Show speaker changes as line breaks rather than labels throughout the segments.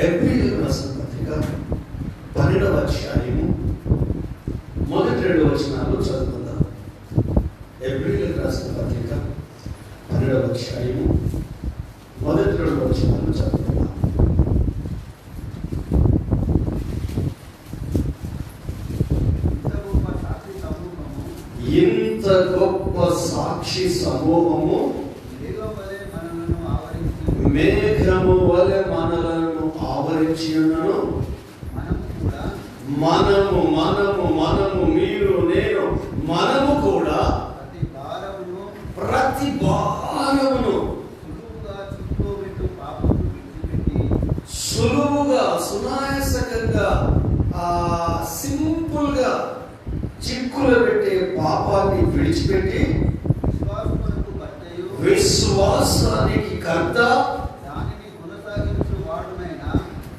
ఎబ్రీయులకు రాసిన పత్రిక 12వ అధ్యాయము మొదటి 2 వచనాలు చదువుకుందాం. ఎబ్రీయులకు రాసిన పత్రిక 12వ అధ్యాయము మొదటి 2 వచనాలు చదువుకుందాం. ఇంత గొప్ప సాక్షి సమూహము మేఘము వలె మనలను ఆవరించి ఉన్నను. మనము మీరు నేను మనము కూడా ప్రతి భారమును సులువుగా సునాయాసంగా సింపుల్ గా చిక్కులు పెట్టే పాపాన్ని విడిచిపెట్టి విశ్వాసానికి కర్త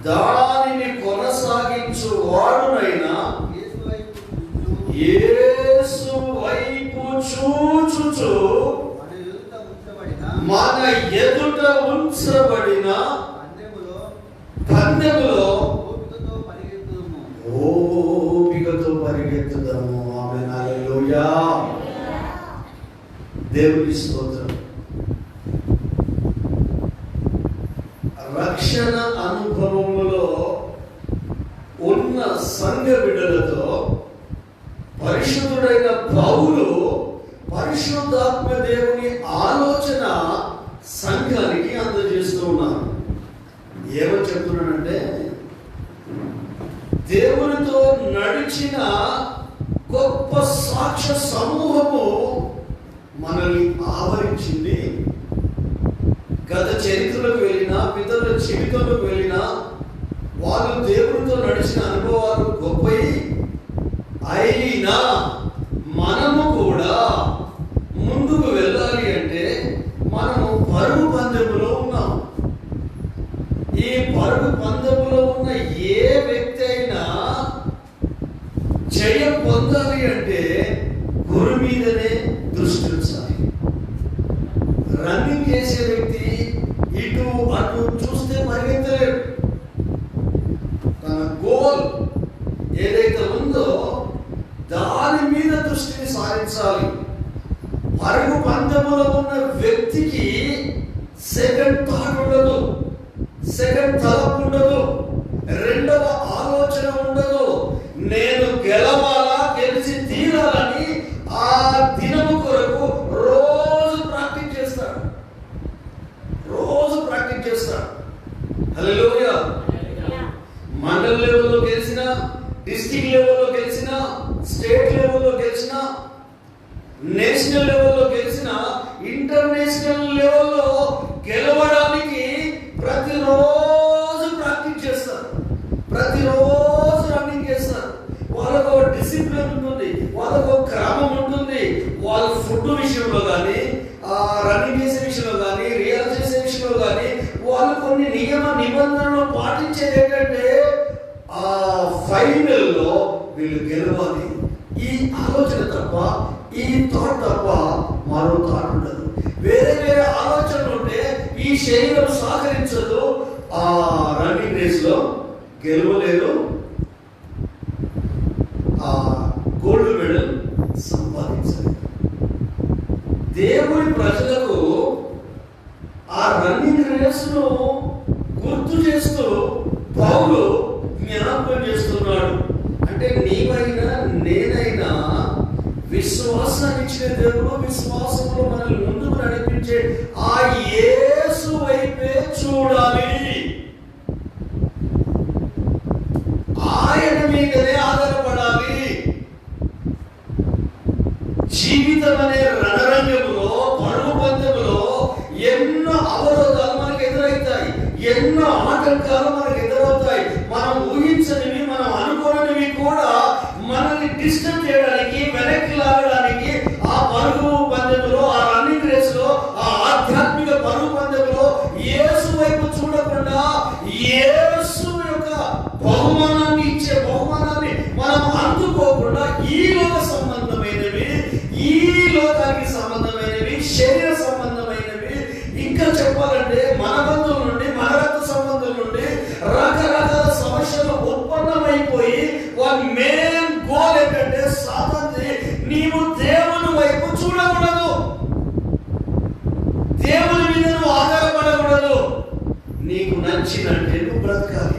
దానిని కొనసాగించు వాడునైనా యేసు వైపు చూచుచు మన ఎదుట ఉంచబడిన పందెములో ఓపికతో పరిగెత్తుదాము. ఆమేన్, హల్లెలూయా. దేవుని స్తోత్రం. రక్షణ అనుభవములో ఉన్న సంఘ బిడ్డలతో పరిశుద్ధుడైన పౌలు పరిశుద్ధాత్మ దేవుని ఆలోచన సంఘానికి అందజేస్తూ ఉన్నారు. ఏమని చెప్తున్నానంటే, దేవునితో నడిచిన గొప్ప సాక్ష్య సమూహము మనల్ని ఆవరించింది. గత చరిత్రలకు వెళ్ళినా, పితరుల జీవితంలోకి వెళ్ళినా వాళ్ళు దేవునితో నడిచిన అనుభవాలు గొప్పవి అయినా మనము కూడా ముందుకు వెళ్ళాలి అంటే మనము పరుగు పందెములో ఉన్నాం. ఈ పరుగు పందెములో ఉన్న ఏ వ్యక్తి అయినా జయం పొందాలి అంటే గురు మీదనే దృష్టి ఉంచాలి. రన్నింగ్ చేసే వ్యక్తి ఇటు అటు చూస్తే పరిగెత్తలేడు. తన గోల్ ఏదైతే ఉందో దాని మీద దృష్టిని సారించాలి. పరుగు పందెములో ఉన్న వ్యక్తికి సెకండ్ థాట్ ఉండదు, సెకండ్ తలపు ఉండదు, రెండవ ఆలోచన ఉండదు. నేను గెలవాలా, గెలిచి తీరాలని ఆ దినము కొరకు రోజు ప్రాక్టీస్ చేస్తాడు. హల్లెలూయా. మండల్ లెవెల్లో గెలిచిన, డిస్ట్రిక్ట్ లెవెల్లో గెలిచిన, స్టేట్ లెవెల్లో గెలిచిన, నేషనల్ లెవెల్లో గెలిచిన, ఇంటర్నేషనల్ లెవెల్లో గెలవడానికి ప్రతిరోజు ప్రాక్టీస్ చేస్తారు, ప్రతిరోజు రన్నింగ్ చేస్తారు. వాళ్ళకు ఒక డిసిప్లిన్ ఉంటుంది, వాళ్ళకు ఒక క్రమం ఉంటుంది. వాళ్ళ ఫుడ్ విషయంలో కానీ, రన్నింగ్ చేసే విషయంలో కానీ, రియల్ చేసే విషయంలో కానీ వాళ్ళు కొన్ని నియమ నిబంధనలు పాటించేది ఏంటంటే ఆ ఫైనల్లో వీళ్ళు గెలవాలి. ఈ ఆలోచన తప్ప, ఈ థాట్ తప్ప మరో థాట్ ఉండదు. వేరే వేరే ఆలోచనలు ఉంటే ఈ శరీరం సహకరించదు. ఆ రన్నింగ్ రేస్ లో గెలవలేరు, ఆ గోల్డ్ మెడల్ సంపాదించాలి. దేవుని ప్రజలకు ఆ రన్నింగ్ రేసును గుర్తు చేస్తూ పౌలు జ్ఞాపకం చేస్తున్నాడు. అంటే నీవైనా నేనైనా విశ్వాసాన్ని ఇచ్చిన దేవుడు, విశ్వాసంలో మనల్ని ముందుకు నడిపించే ఆ యేసు వైపే చూడాలి. ఆయన మీదనే ఆధారపడాలి. జీవితం అనే రణరంగంలో, పరుగు పందెములో ఎన్నో అవరోధాలు మనకు ఎదురవుతాయి, ఎన్నో ఆటంకాలు మనకు ఎదురవుతాయి. మనం ఊహించనివి, మనం అనుకోనివి కూడా మనల్ని డిస్టర్బ్ చేయడానికి, వెనక్కి లాగడానికి ఆ పరుగు పందెములో, ఆ రన్నింగ్ రేస్ లో, ఆ ఆధ్యాత్మిక పరుగు పందెములో యేసు వైపు చూడకుండా యేసు యొక్క బహుమానాన్ని ఇచ్చే బహుమానాన్ని మనం అందుకోకుండా ఈ లోక సంబంధమైనవి, ఈ లోక నీకు నచ్చినట్టే నువ్వు బ్రతకాలి,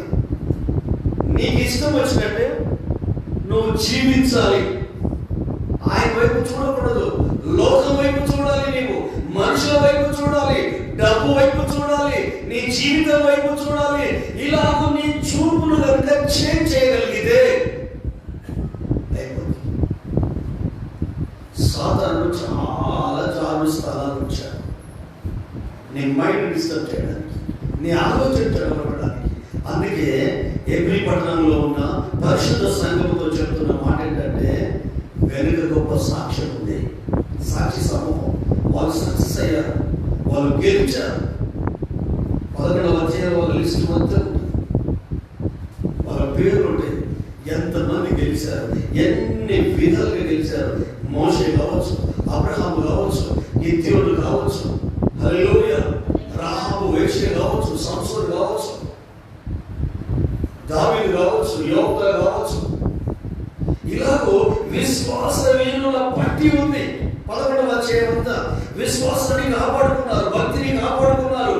నీకు ఇష్టం వచ్చినట్టే నువ్వు జీవించాలి. ఆయన వైపు చూడకూడదు, లోకం వైపు చూడాలి, నీవు మనుషుల వైపు చూడాలి, డబ్బు వైపు చూడాలి, నీ జీవితం వైపు చూడాలి. ఇలాగ నీ చూపును కనుక చేంజ్ చేయగలిగితే సాతాను చాలా చాలా స్థలాలు వచ్చాడు నీ మైండ్ డిస్టర్బ్ చేయడానికి, నీ ఆలోచన చెడగొట్టడానికి. అందుకే ఏప్రిల్ పట్టణంలో ఉన్న పరిశుద్ధ సంఘముతో చెప్తున్న మాట ఏంటంటే, వెనుక గొప్ప సాక్ష్యం ఉంది, సాక్షి సమూహం. వాళ్ళు సక్సెస్ అయ్యారు, వాళ్ళు గెలిచారు. 11వ అధ్యాయం వాళ్ళ లిస్ట్ మొత్తం ఉంటుంది, వాళ్ళ పేరు ఉంటుంది, ఎంతమంది గెలిచారు, ఎన్ని విధాలుగా గెలిచారు. మోషే కావచ్చు, అబ్రహాము కావచ్చు, గిద్యోను కావచ్చు, హల్లెలూయా, రాహాబు వేశ్య కావచ్చు, సంసోను కావచ్చు, దావీదు కావచ్చు, యోబు కావచ్చు. ఇలాగో విశ్వాస వీరుల పట్టి ఉంది. 11వ అధ్యాయం అంతా విశ్వాసాన్ని కాపాడుకున్నారు, భక్తిని కాపాడుకున్నారు,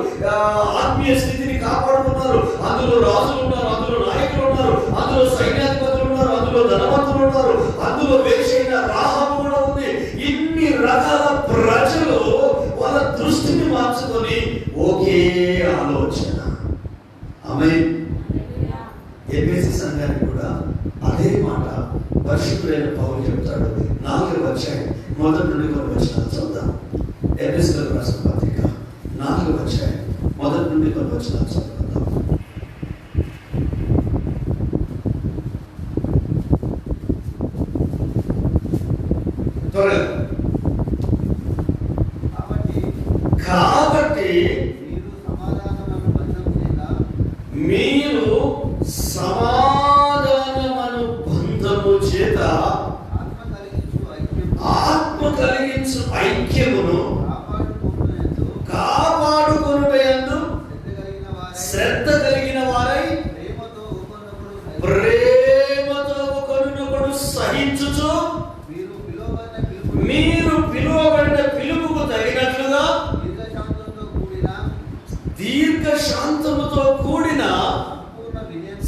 ఆత్మీయ స్థితిని కాపాడుకున్నారు. అందులో రాజులు ఉన్నారు, అందులో నాయకులు ఉన్నారు, అందులో సైన్యాధిపతులు ఉన్నారు, అందులో ధనవంతులు ఉన్నారు, అందులో వేశ్యైన రాహాబు కూడా ఉంది. ఇన్ని రకాల ప్రజలు వాళ్ళ దృష్టిని మార్చుకొని ఒకే ఆలోచన. ఆమేన్. ఎఫెసీ సంఘానికి కూడా అదే మాట పరిశుద్ధుడైన పౌలు చెప్తాడు. 4వ అధ్యాయం 1 నుండి 10 వచనాలు చదువుదాం. ఎఫెసీయులకు రాసిన పత్రిక 4వ అధ్యాయం 1 నుండి 10 వచనాలు చదువుదాం. త్వరగా. కాబట్టి మీరు సమాధానమను బంధము చేత ఆత్మ కలిగించు ఐక్యమును కాపాడుకొనుటయందు శ్రద్ధ కలిగిన వారై ప్రేమతో ఒకరినొకడు సహించుచు మీరు పిలువబడిన పిలుపుకు తగినట్లుగా దీర్ఘ శాంతముతో కూడిన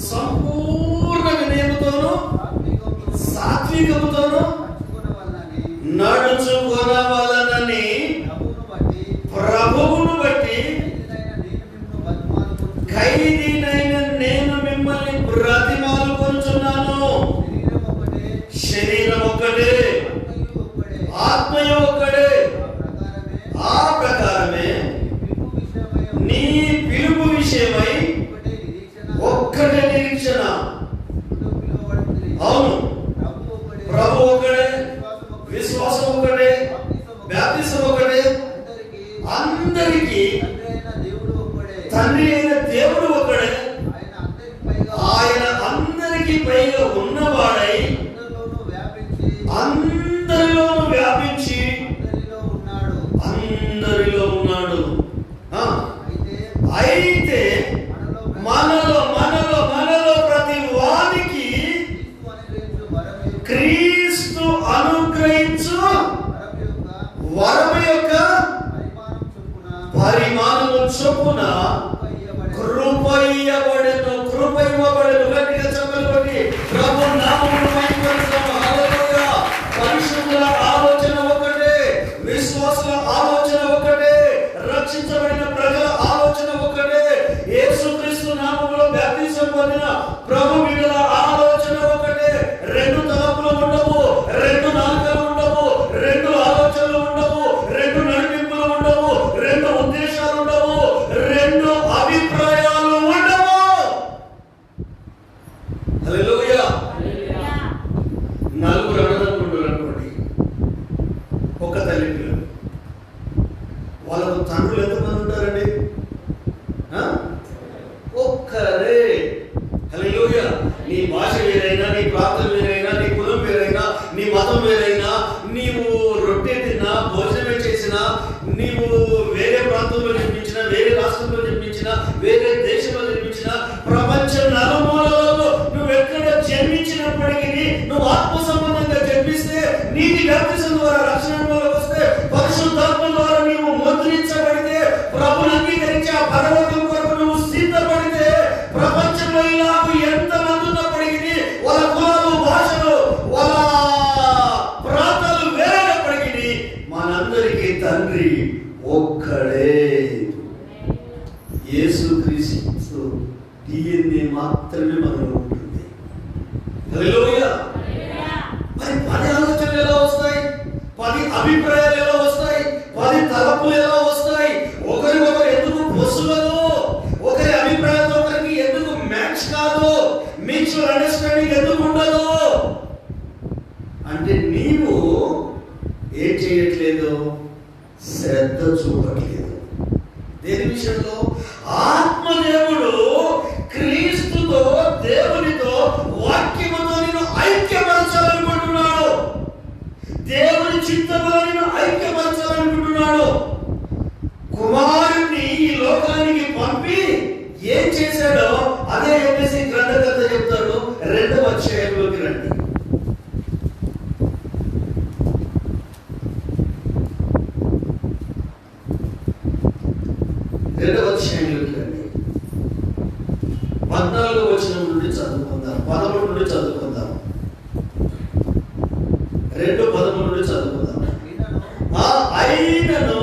సంపూర్ణ వినయముతోను సాత్వికముతోను నడుచుకొనవలనని ప్రభువును బట్టి ఖైదీనైన నేను మిమ్మల్ని బ్రతిమాలుకొనుచున్నాను. శరీరం ఒక్కటే, ఆత్మయు ఒక్కడే. ఆ ప్రకారమే నీ పిలుపు విషయమై ఒక్కటే నిరీక్షణ. అవును, ప్రభు ఒకడే, విశ్వాసం ఒకటే, బాప్తిసం ఒకటే, అందరికీ తండ్రి అయిన దేవుడు ఒకడే. ఆయన అందరికీ పైగా ఉన్నవాడై అందరిలోనూ వ్యాపించి అందరిలో ఉన్నాడు. అయితే మనలో ప్రతి వానికి క్రీస్తు అనుగ్రహించు వరము యొక్క పరిమాణము చొప్పున కృప ఇవ్వబడెను. గట్టిగా చెప్పండి. ప్రభు నామమును మహిమపరచుదాము. హల్లెలూయా. పరిశుద్ధుల ఆలోచన ఒకటే, విశ్వాసుల ఆలోచన ఒకటే, రక్షించబడిన ప్రజల ఆలోచన ఒకటే, యేసుక్రీస్తు నామములో బాప్తిసం పొందిన ప్రభు బిడ్డల ఆలోచన ఒకటే. 2 తలపులు ఉండవు, 2 నాలుకలు ఉండవు, 2 ఆలోచనలు ఉండవు, 2 నడిపింపులు ఉండవు, 2 ఉద్దేశాలు ఉండవు, 2 అభిప్రాయాలు ఉండవు. హల్లెలూయా. 4 అన్నదమ్ములు అనుకోండి, ఒక తల్లి పిల్లలు. వాళ్ళకు తండ్రులు ఎంతమంది ఉంటారండి? ఒక్కరే. హల్లెలూయా. నీ భాష వేరైనా, నీ ప్రాంతం వేరైనా, నీ కులం వేరైనా, నీ మతం వేరైనా, నీవు రొట్టె తిన్నా, భోజనమే చేసినా, నీవు వేరే ప్రాంతంలో జన్మించినా, వేరే రాష్ట్రంలో జన్మించినా, వేరే దేశంలో జన్మించినా, ప్రపంచ నలుమూలలలో నువ్వు ఎక్కడ జన్మించినప్పటికీ నువ్వు ఆత్మ సంబంధంగా జన్మిస్తే, నీటి బాప్తిసం ద్వారా రక్షణలోకి వస్తే, పరిశుద్ధాత్మ ద్వారా నీవు ముద్రించబడితే, ప్రభువుని అంగీకరించి ఆ పరలోకం కొరకు నువ్వు తండ్రి ఒక్కడే. యేసుక్రీస్తు DNA మాత్రమే మనలో ఉంటుంది. హల్లెలూయా. మరి 10 ఆలోచనలు ఎలా వస్తాయి? 10 అభిప్రాయాలు ఎలా వస్తాయి? 10 తలపులు ఎలా వస్తాయి? ఒకరికొకరు ఎందుకు పొసుగదు? ఒకరి అభిప్రాయాలతో ఒకరికి ఎందుకు మ్యాచ్ కాదు? మ్యూచువల్ అండర్స్టాండింగ్ ఎందుకు ఉండదు? అంటే నీవు ఏం చేయట్లేదు, శ్రద్ధ చూపట్లేదు. దేని విషయంలో? ఆత్మదేవుడు క్రీస్తుతో, దేవునితో, వాక్యముతో నిన్ను ఐక్యపరచాలనుకుంటున్నాడు. దేవుని చిత్తములో నిన్ను ఐక్యపరచాలనుకుంటున్నాడు. కుమారుణ్ణి ఈ లోకానికి పంపి ఏం చేశాడో అదే చెప్పేసి గ్రంథకర్త చెప్తాడు. 2వ అధ్యాయంలోకి రండి. 2వ అధ్యాయంలోకి రండి. 14వ వచనం నుండి చదువుకుందాం. 13 నుండి చదువుకుందాం. 2:13 నుండి చదువుకుందాం. అయినను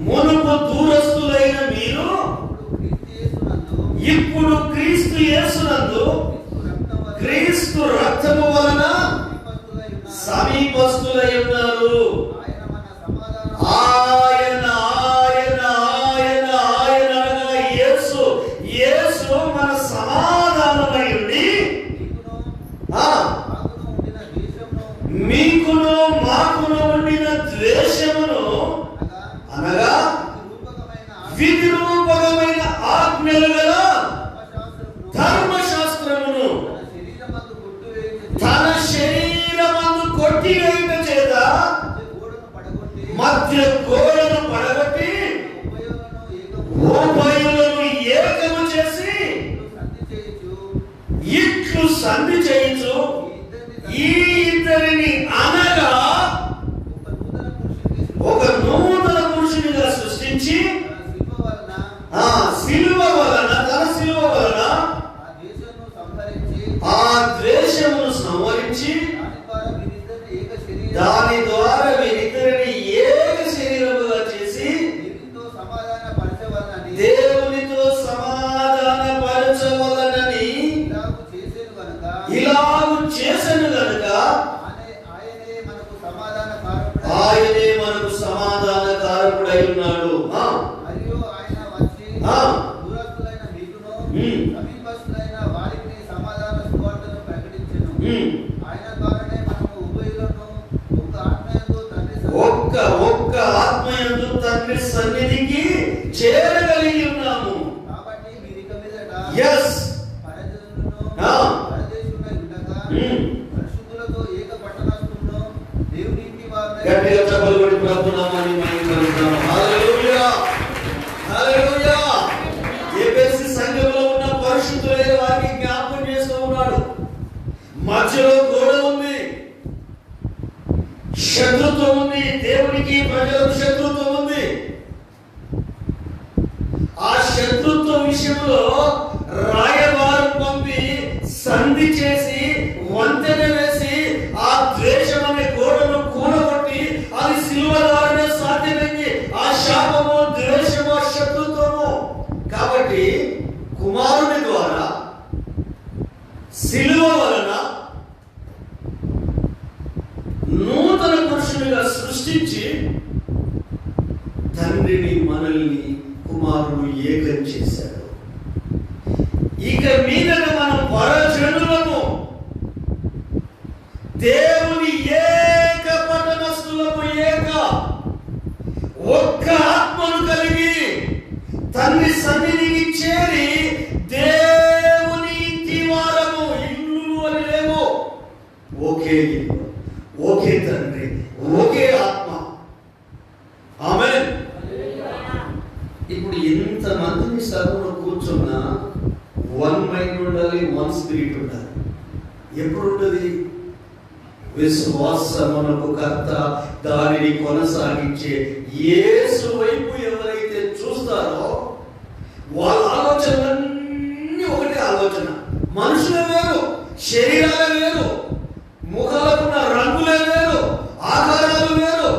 మునుపు దూరస్తులైన మీరు ఇప్పుడు క్రీస్తు యేసునందు క్రీస్తు రక్తము వలన సమీపస్తులై ఉన్నారు. ఆయన ఆయన ఆయన ఆయన యేసు యేసు మన సమాధానమై ఉండి మీకును మాకును ఉండిన ద్వేషమును అనగా విధిరూపకమైన ఆజ్ఞలు గల ధర్మశాస్త్రమును తన శరీరమందు కొట్టివేయుట చేత మధ్య గోడను పడగొట్టి ఉభయులను ఏకము చేసి ఇట్లు సంధి చేయించు. ఈ ఇద్దరిని అనగా ఒక నూతన పురుషునిగా సృష్టించి శిలువ వలన, తన శిలువ వలన ఆ ద్వేషమును సంహరించి దాని ద్వారా వీరిద్దరిని ఏక శరీరముగా చేసి దేవునితో సమాధాన పరచవలనని ఇలాగు చేసెను గనుక ఆయనే మనకు సమాధాన కారకుడై ఉన్నాడు. ఒక్క ఆత్మయందు తండ్రి సన్నిధికి చేరగలిగి ఉన్నాము. yes గట్టిగా చప్పట్లు కొట్టి ప్రభునామాన్ని మహిమపరుద్దాం. హల్లెలూయా హల్లెలూయా. ఎఫెసు సంఘంలో ఉన్న పరిశుద్ధులైన వారికి జ్ఞాపకం చేస్తూ ఉన్నాడు. మధ్యలో గోడ ఉంది, శత్రుత్వం ఉంది, దేవునికి ప్రజలకు శత్రుత్వం ఉంది. ఆ శత్రుత్వ విషయంలో రాయవారు పంపి సంధి చేసి వంతెన వేసి ఆ ద్వేషం అనే గోడను కూలగొట్టి అది సిలువ ద్వారానే సాధ్యమైంది. ఆ శాపము, ద్వేషము, శత్రుత్వము. కాబట్టి కుమారుని ద్వారా సిలువ వలన నూతన పురుషునిగా సృష్టించి తండ్రిని మనల్ని కుమారుడు ఏకం చేశాడు. ఇక మీదట మనం పరజనులను దేవుని ఏక పట్టణస్థులకు ఒక్క ఆత్మను కలిగి తండ్రి సన్నిధికి చేరి దేవుని ఇంటి వారము. ఇల్లు అని లేవు, ఒకే ఇల్లు, ఒకే తండ్రి, ఒకే ఆత్మ. ఆమేన్. ఇప్పుడు ఎంత మందిని సభలో కూర్చున్నా వన్ మైండ్ ఉండాలి, వన్ స్పిరిట్ ఉండాలి. ఎప్పుడు ఉంటుంది? విశ్వాసమునకు కర్త దానిని కొనసాగించే యేసు వైపు ఎవరైతే చూస్తారో వాళ్ళ ఆలోచనలన్నీ ఒకటే ఆలోచన. మనుషులే వేరు, శరీరాలే వేరు, ముఖాలకున్న రంగులే వేరు, ఆకారాలు వేరు,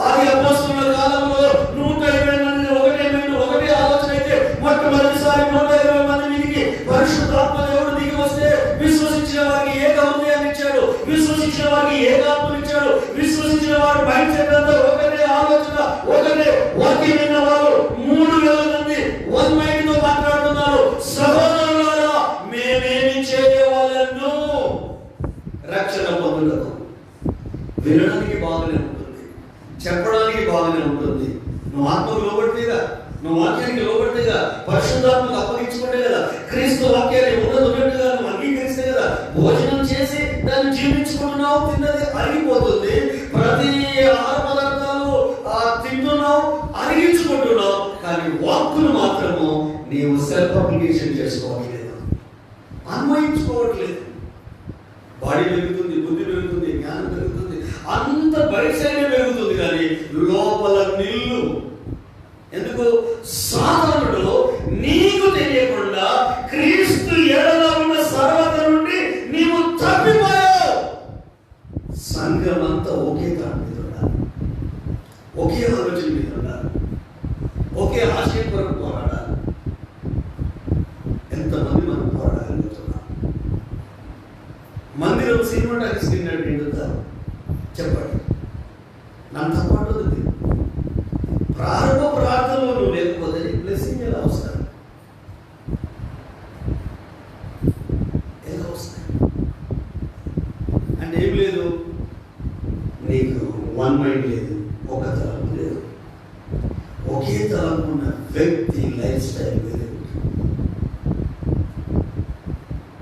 ఆది అపోస్తలుల కాలంలో 120 మంది ఒకటే ఆలోచన అయితే మొట్టమొదటిసారి 120 మంది మీదికి పరిశుద్ధాత్మ దేవుడు దిగి వస్తే విశ్వసించిన వారికి ఏక హృదయాన్ని ఇచ్చాడు, విశ్వసించిన వారికి ఏకాత్మను ఇచ్చాడు, విశ్వసించిన వారు మైండ్ సెట్ అంతా ఒకటే ఆలోచన, ఒకటే వాక్యం విన్న వారు 3,000 మంది వన్ మైండ్ తో మాట్లాడుతున్నారు. సహోదరులారా, మేమేమి చేయవలెను రక్షణ పొందుటకు? వినడానికి బాగానే ఉంటుంది, చెప్పడానికి బాగానే ఉంటుంది. నువ్వు ఆత్మకు లోబడితేగా, నువ్వు వాక్యానికి లోబడితేగా, పరిశుద్ధాత్మకు అప్పగించుకుంటే కదా, క్రీస్తు వాక్యాన్ని ఉన్నట్టుగా నువ్వు అంగీకరిస్తే కదా భోజనం చేసి దాన్ని జీవించుకుంటున్నావు. తిన్నది అరిగిపోతుంది, ప్రతి ఆహార పదార్థాలు తింటున్నావు, అరిగించుకుంటున్నావు. కానీ వాక్కును మాత్రము నీవు సెల్ఫ్ అప్లికేషన్ చేసుకోవట్లేదు, అన్వయించుకోవట్లేదు. బాడీ పెరుగుతుంది, బుద్ధి పెరుగుతుంది, జ్ఞానం పెరుగుతుంది, అంత బయట సైడ్ పెరుగుతుంది, కానీ లోపల నిల్లు. ఎందుకు? సాతానుడు నీకు తెలియకుండా క్రీస్తు ఎడల ఉన్న సర్వత నుండి నీవు తప్పిపోయావు. సంఘం అంతా ఒకే తాటి మీద ఉండాలి, ఒకే ఆలోచన మీద ఉండాలి, ఒకే ఆశయం కొరకు పోరాడాలి. ఎంతమంది మనం పోరాడగలుగుతున్నాం? మందిరం సినిమాటాకి స్క్రీన్ నిండుతారు, చెప్పండి. నాతో పాటు ఉంది. ప్రారంభ ప్రార్థనలో నువ్వు లేకపోతే బ్లెస్సింగ్ ఎలా వస్తాయి? ఎలా వస్తాయి అంటే ఏం లేదు, నీకు వన్ మైండ్ లేదు, ఒక తలంపు లేదు. ఒకే తలంపు ఉన్న వ్యక్తి లైఫ్ స్టైల్ వేరే.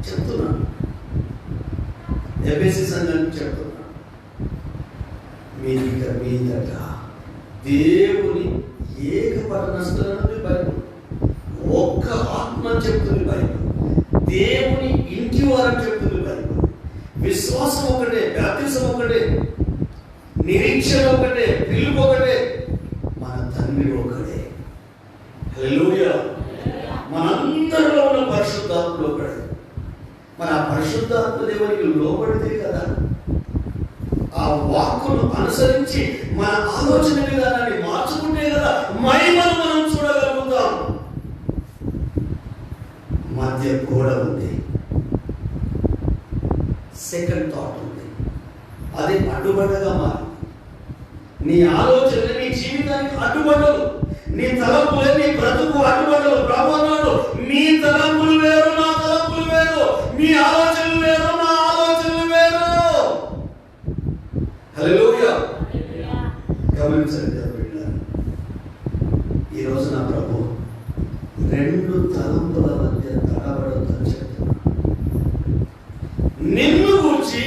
చెప్తున్నాను, ఎఫెసీ సంఘానికి చెప్తున్నాను, మీదట దేవుని ఏకపరనస్తున్నది బైబిల్. ఒక్క ఆత్మ చెప్తుంది బైబిల్, దేవుని ఇంటి వారని చెప్తుంది బైబిల్. విశ్వాసం ఒకటే, బాప్తిజం ఒకటే, నిరీక్షణ ఒకటే, పిలుపు ఒకటే, మన తండ్రి ఒకటే. హల్లెలూయా. మనందరిలో ఉన్న పరిశుద్ధాత్ముడు ఒకటే. మన పరిశుద్ధాత్మ దేవునికి లోబడితే కదా, ఆ వాక్కును అనుసరించి మన ఆలోచన విధానాన్ని మార్చుకుంటే కదా మహిమను మనం చూడగలుగుతాం. మధ్య గోడ ఉంది, సెకండ్ థాట్ ఉంది, అది అడ్డుబడ్డగా మారి నీ ఆలోచన నీ జీవితానికి అడ్డుబడ్డలు, నీ తలంపులే నీ బ్రతుకు అడ్డుబడ్డలు. ప్రభు అన్నాడు, మీ తలంపులు వేరు, నా తలంపులు వేరు, మీ ఆలోచనలు వేరు, నా ఆలోచనలు వేరు. హల్లెలూయా. గమనించండి బిడ్డలారా, ఈ రోజు నా ప్రభు 2 తలంపుల మధ్య తడబడొద్దని చెప్తున్నాడు. నిన్ను గూర్చి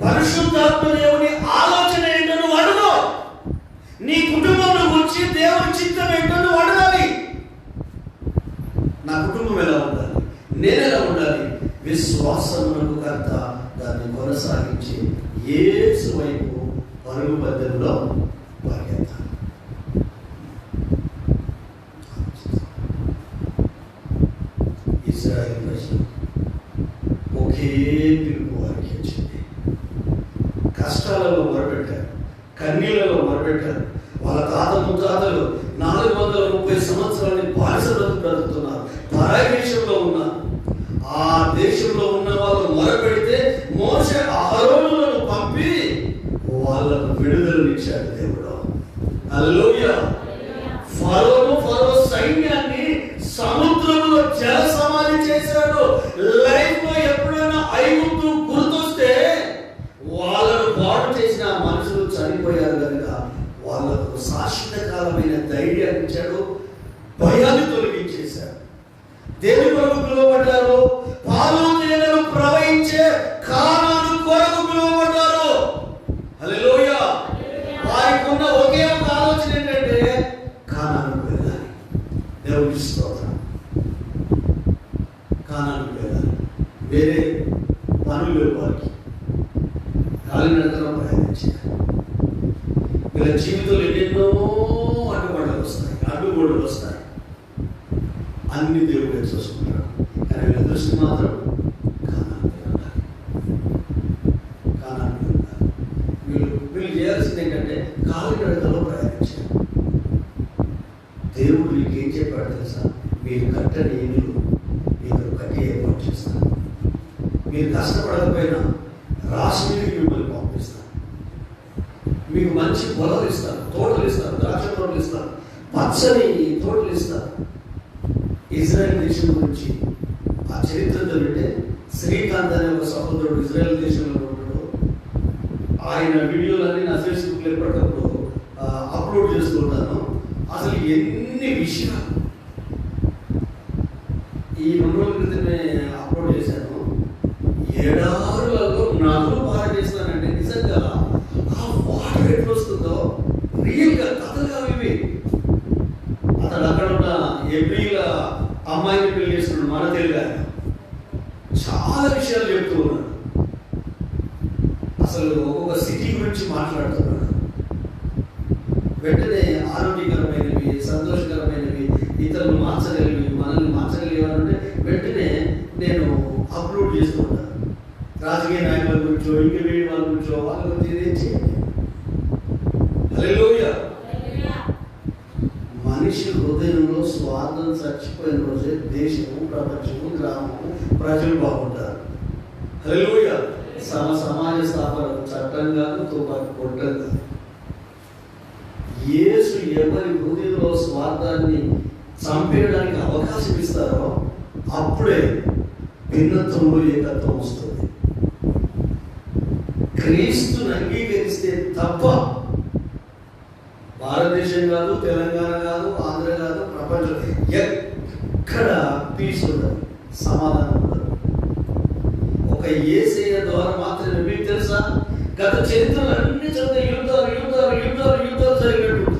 పరిశుద్ధాత్మ దేవుని ఆలోచన ఏంటో నువ్వు అడుగు. నీ కుటుంబం గూర్చి దేవుని చిత్తం ఏంటో నువ్వు అడగాలి. నా కుటుంబం ఎలా ఉండాలి, నేను ఎలా ఉండాలి, విశ్వాసమునకు కర్త దాన్ని కొనసాగించి యేసు వైపు పరుగు పద్ధతిలో పరిగెత్తాలి. ఇశ్రాయేలు ప్రజలు ఒకే పిలుపు వారికి వచ్చింది. కష్టాలలో మొరపెట్టారు, కన్నీళ్లలో మొరపెట్టారు. వాళ్ళ తాత ముత్తాతలు 430 సంవత్సరాలని బానిస బ్రతుకుతున్నారు, పరాయి దేశంలో ఉన్నారు. ఆ దేశంలో ఉన్న వాళ్ళు మొరపెడితే మోషే అహరోనులను పంపి వాళ్ళకు విడుదలనిచ్చాడు దేవుడు. హల్లెలూయా. ఫరో సైన్యాన్ని సముద్రంలో జల సమాధి చేశాడు. లైఫ్ లో ఎప్పుడైనా ఐగుప్తు గుర్తొస్తే వాళ్ళను పాడు చేసిన మనుషులు చనిపోయారు కనుక వాళ్ళకు శాశ్వత కాలమైన ధైర్యాన్ని ఇచ్చాడు, భయాన్ని తొలగించేశాడు. దేని కొరకు పిలువబడ్డారు? పాలు తేనెలు ప్రవహించే కానాను కొరకు పిలువబడ్డారు. హల్లెలూయా. వారికి ఉన్న ఒకే ఒక ఆలోచన ఏంటంటే కానానుకు వెళ్ళాలి. దేవునికి స్తోత్రం. కానానుకు వెళ్ళాలి. వేరే పనులు లేవు వారికి. కాలినడకలో ప్రయాణించారు. వీళ్ళ జీవితంలో ఎన్నెన్నో అడ్డుగోడలు వస్తాయి. అన్ని దేవుడే చూసుకుంటాడు. కానీ వీళ్ళ దృష్టి మాత్రం కానానుకు వెళ్ళాలి. వీళ్ళు చేయాల్సింది ఏంటంటే కాలినడకలో ప్రార్థించాను. దేవుడు మీకు ఏం చెప్పాడు తెలుసా? మీరు కట్టని ఇల్లు మీకు కట్టి ఏర్పాటు చేస్తాను. మీరు కష్టపడకపోయినా రాసి మిమ్మల్ని పంపిస్తాను. మీకు మంచి పొలాలు ఇస్తాను, తోటలు ఇస్తాను, ద్రాక్ష తోటలు ఇస్తాను, పచ్చని తోటలు ఇస్తాను. ఇజ్రాయెల్ దేశం గురించి ఆ చరిత్ర తెలిస్తే శ్రీకాంత్ అనే ఒక సహోదరుడు ఇజ్రాయెల్ దేశంలో ఉంటాడు. ఆయన వీడియోలన్నీ నా ఫేస్బుక్లో ఎప్పటికప్పుడు అప్లోడ్ చేస్తుంటాను. అసలు ఎన్ని విషయాలు ఈ 2 రోజుల క్రితమే అప్లోడ్ చేశాను. ఎడారులలో నదులు పారడేస్తానంటే నిజంగా ఆ వాటర్ ఎట్లా వస్తుందో రియల్గా కథలుగా ఇవి. అతడు అక్కడ ఉన్న ఏప్రిల్ అమ్మాయిని పెళ్లి చేస్తున్నాడు, మన తెలుగు ఆయన. చాలా విషయాలు చెప్తూ ఉన్నాడు. అసలు ఒక్కొక్క సిటీ గురించి మాట్లాడుతున్నాడు. వెంటనే ఆరోగ్యకరమైనవి, సంతోషకరమైనవి, ఇతరులు మార్చగలివి, మనల్ని మార్చగలిగారంటే వెంటనే నేను అప్లోడ్ చేస్తూ ఉంటాను. రాజకీయ నాయకుల గురించో, ఇంక వేడి వాళ్ళ గురించో, వాళ్ళ గురించి ఇదేం చేయండి. హల్లెలూయా. మనిషి హృదయంలో స్వార్థం చచ్చిపోయిన రోజే దేశము, ప్రపంచము, గ్రామము, ప్రజలు బాగుంటారు. హల్లెలూయా. సమాజ స్థాపన చట్టం కాదు, తుపాకి కొట్టం కాదు. యేసు ఎవరి హృదయంలో స్వార్థాన్ని చంపేయడానికి అవకాశం ఇస్తారో అప్పుడే భిన్నత్వంలో ఏకత్వం వస్తుంది. క్రీస్తుని అంగీకరిస్తే తప్ప భారతదేశం కాదు, తెలంగాణ కాదు, ఆంధ్ర కాదు, ప్రపంచం ఎక్కడ పీస్ ఉండదు, సమాధానం ఉండదు. ఒక యేసయ్య ద్వారా మాత్రమే. మీకు తెలుసా, గత చరిత్రలు అన్ని చదివితే యుద్ధాలు యుద్ధాలు యుద్ధాలు యుద్ధాలు జరిగినట్టు.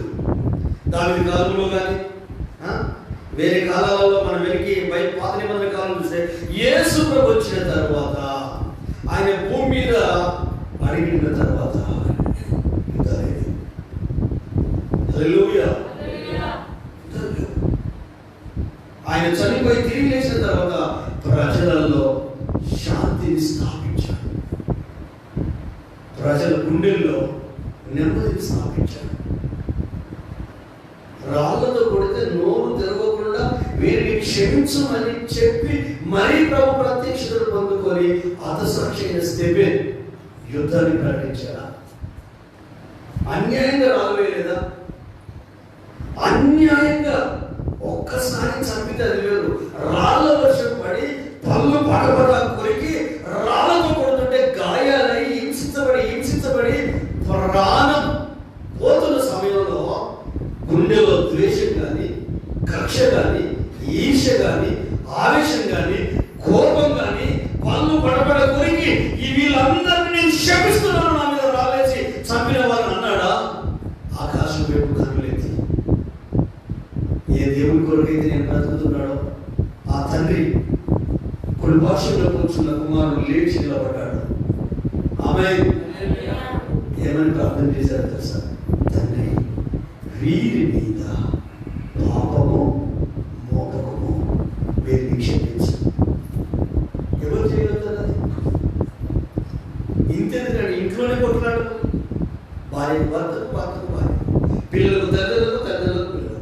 దాని కాలంలో కానీ వేరే కాలాలలో మనం వెనక్కి పాత నిబంధన కాలం చూస్తే యేసు ప్రభు వచ్చిన తర్వాత, ఆయన భూమి మీద అడిగిన తర్వాత ఆయన చనిపోయి తిరిగి లేచిన తర్వాత ప్రజలలో శాంతిని స్థాపించాడు. ప్రజల గుండెల్లో నెమ్మదిని స్థాపించాడు. రాళ్లతో కొడితే నోరు తెరవకుండా వీరిని క్షమించమని చెప్పి మరీ ప్రభు ప్రత్యక్షతను పొందుకొని హతసాక్షి స్టెఫెన్ యుద్ధాన్ని ప్రకటించారా? అన్యాయంగా రాలేదా? అన్యాయంగా ఒక్కసారి చంపితే అది వేరు. రాళ్ళ వర్షం పడి పళ్ళు పడబడ కొరికి రాళ్ళతో కొడుతుంటే గాయాలై హింసించబడి ప్రాణం పోతున్న సమయంలో గుండెలో ద్వేషం కానీ, కక్ష కానీ, ఈర్ష కానీ, ఆవేశం కానీ, కోపం కానీ పళ్ళు పడబడ కొరికి ఈ వీళ్ళందరినీ నేను శపిస్తున్నాను, నా మీద రాలేసి చంపిన వారిని అన్నాడా? ఆకాశం వైపు కనులెత్తి ఏ దేవుని కొరకైతే నేను బ్రతుకుతున్నాడో ఆ తండ్రి కుల్భాషలో కూర్చున్న కుమారుడు లేచి నిలబడ్డాడు. ఆమె ఏమని ప్రార్థన చేశారు తెలుసా? తండ్రి, వీరి మీద పాపము మోపకము, వీరిని క్షమించు. ఎవరు చేయగలుగుతారు అది? ఇంతెందుకండి, ఇంట్లోనే కొట్టున్నాడు. భార్యకు భర్తకు, భర్తకు భార్య, పిల్లలకు తల్లిదండ్రులకు, తల్లిదండ్రులకు పిల్లలు,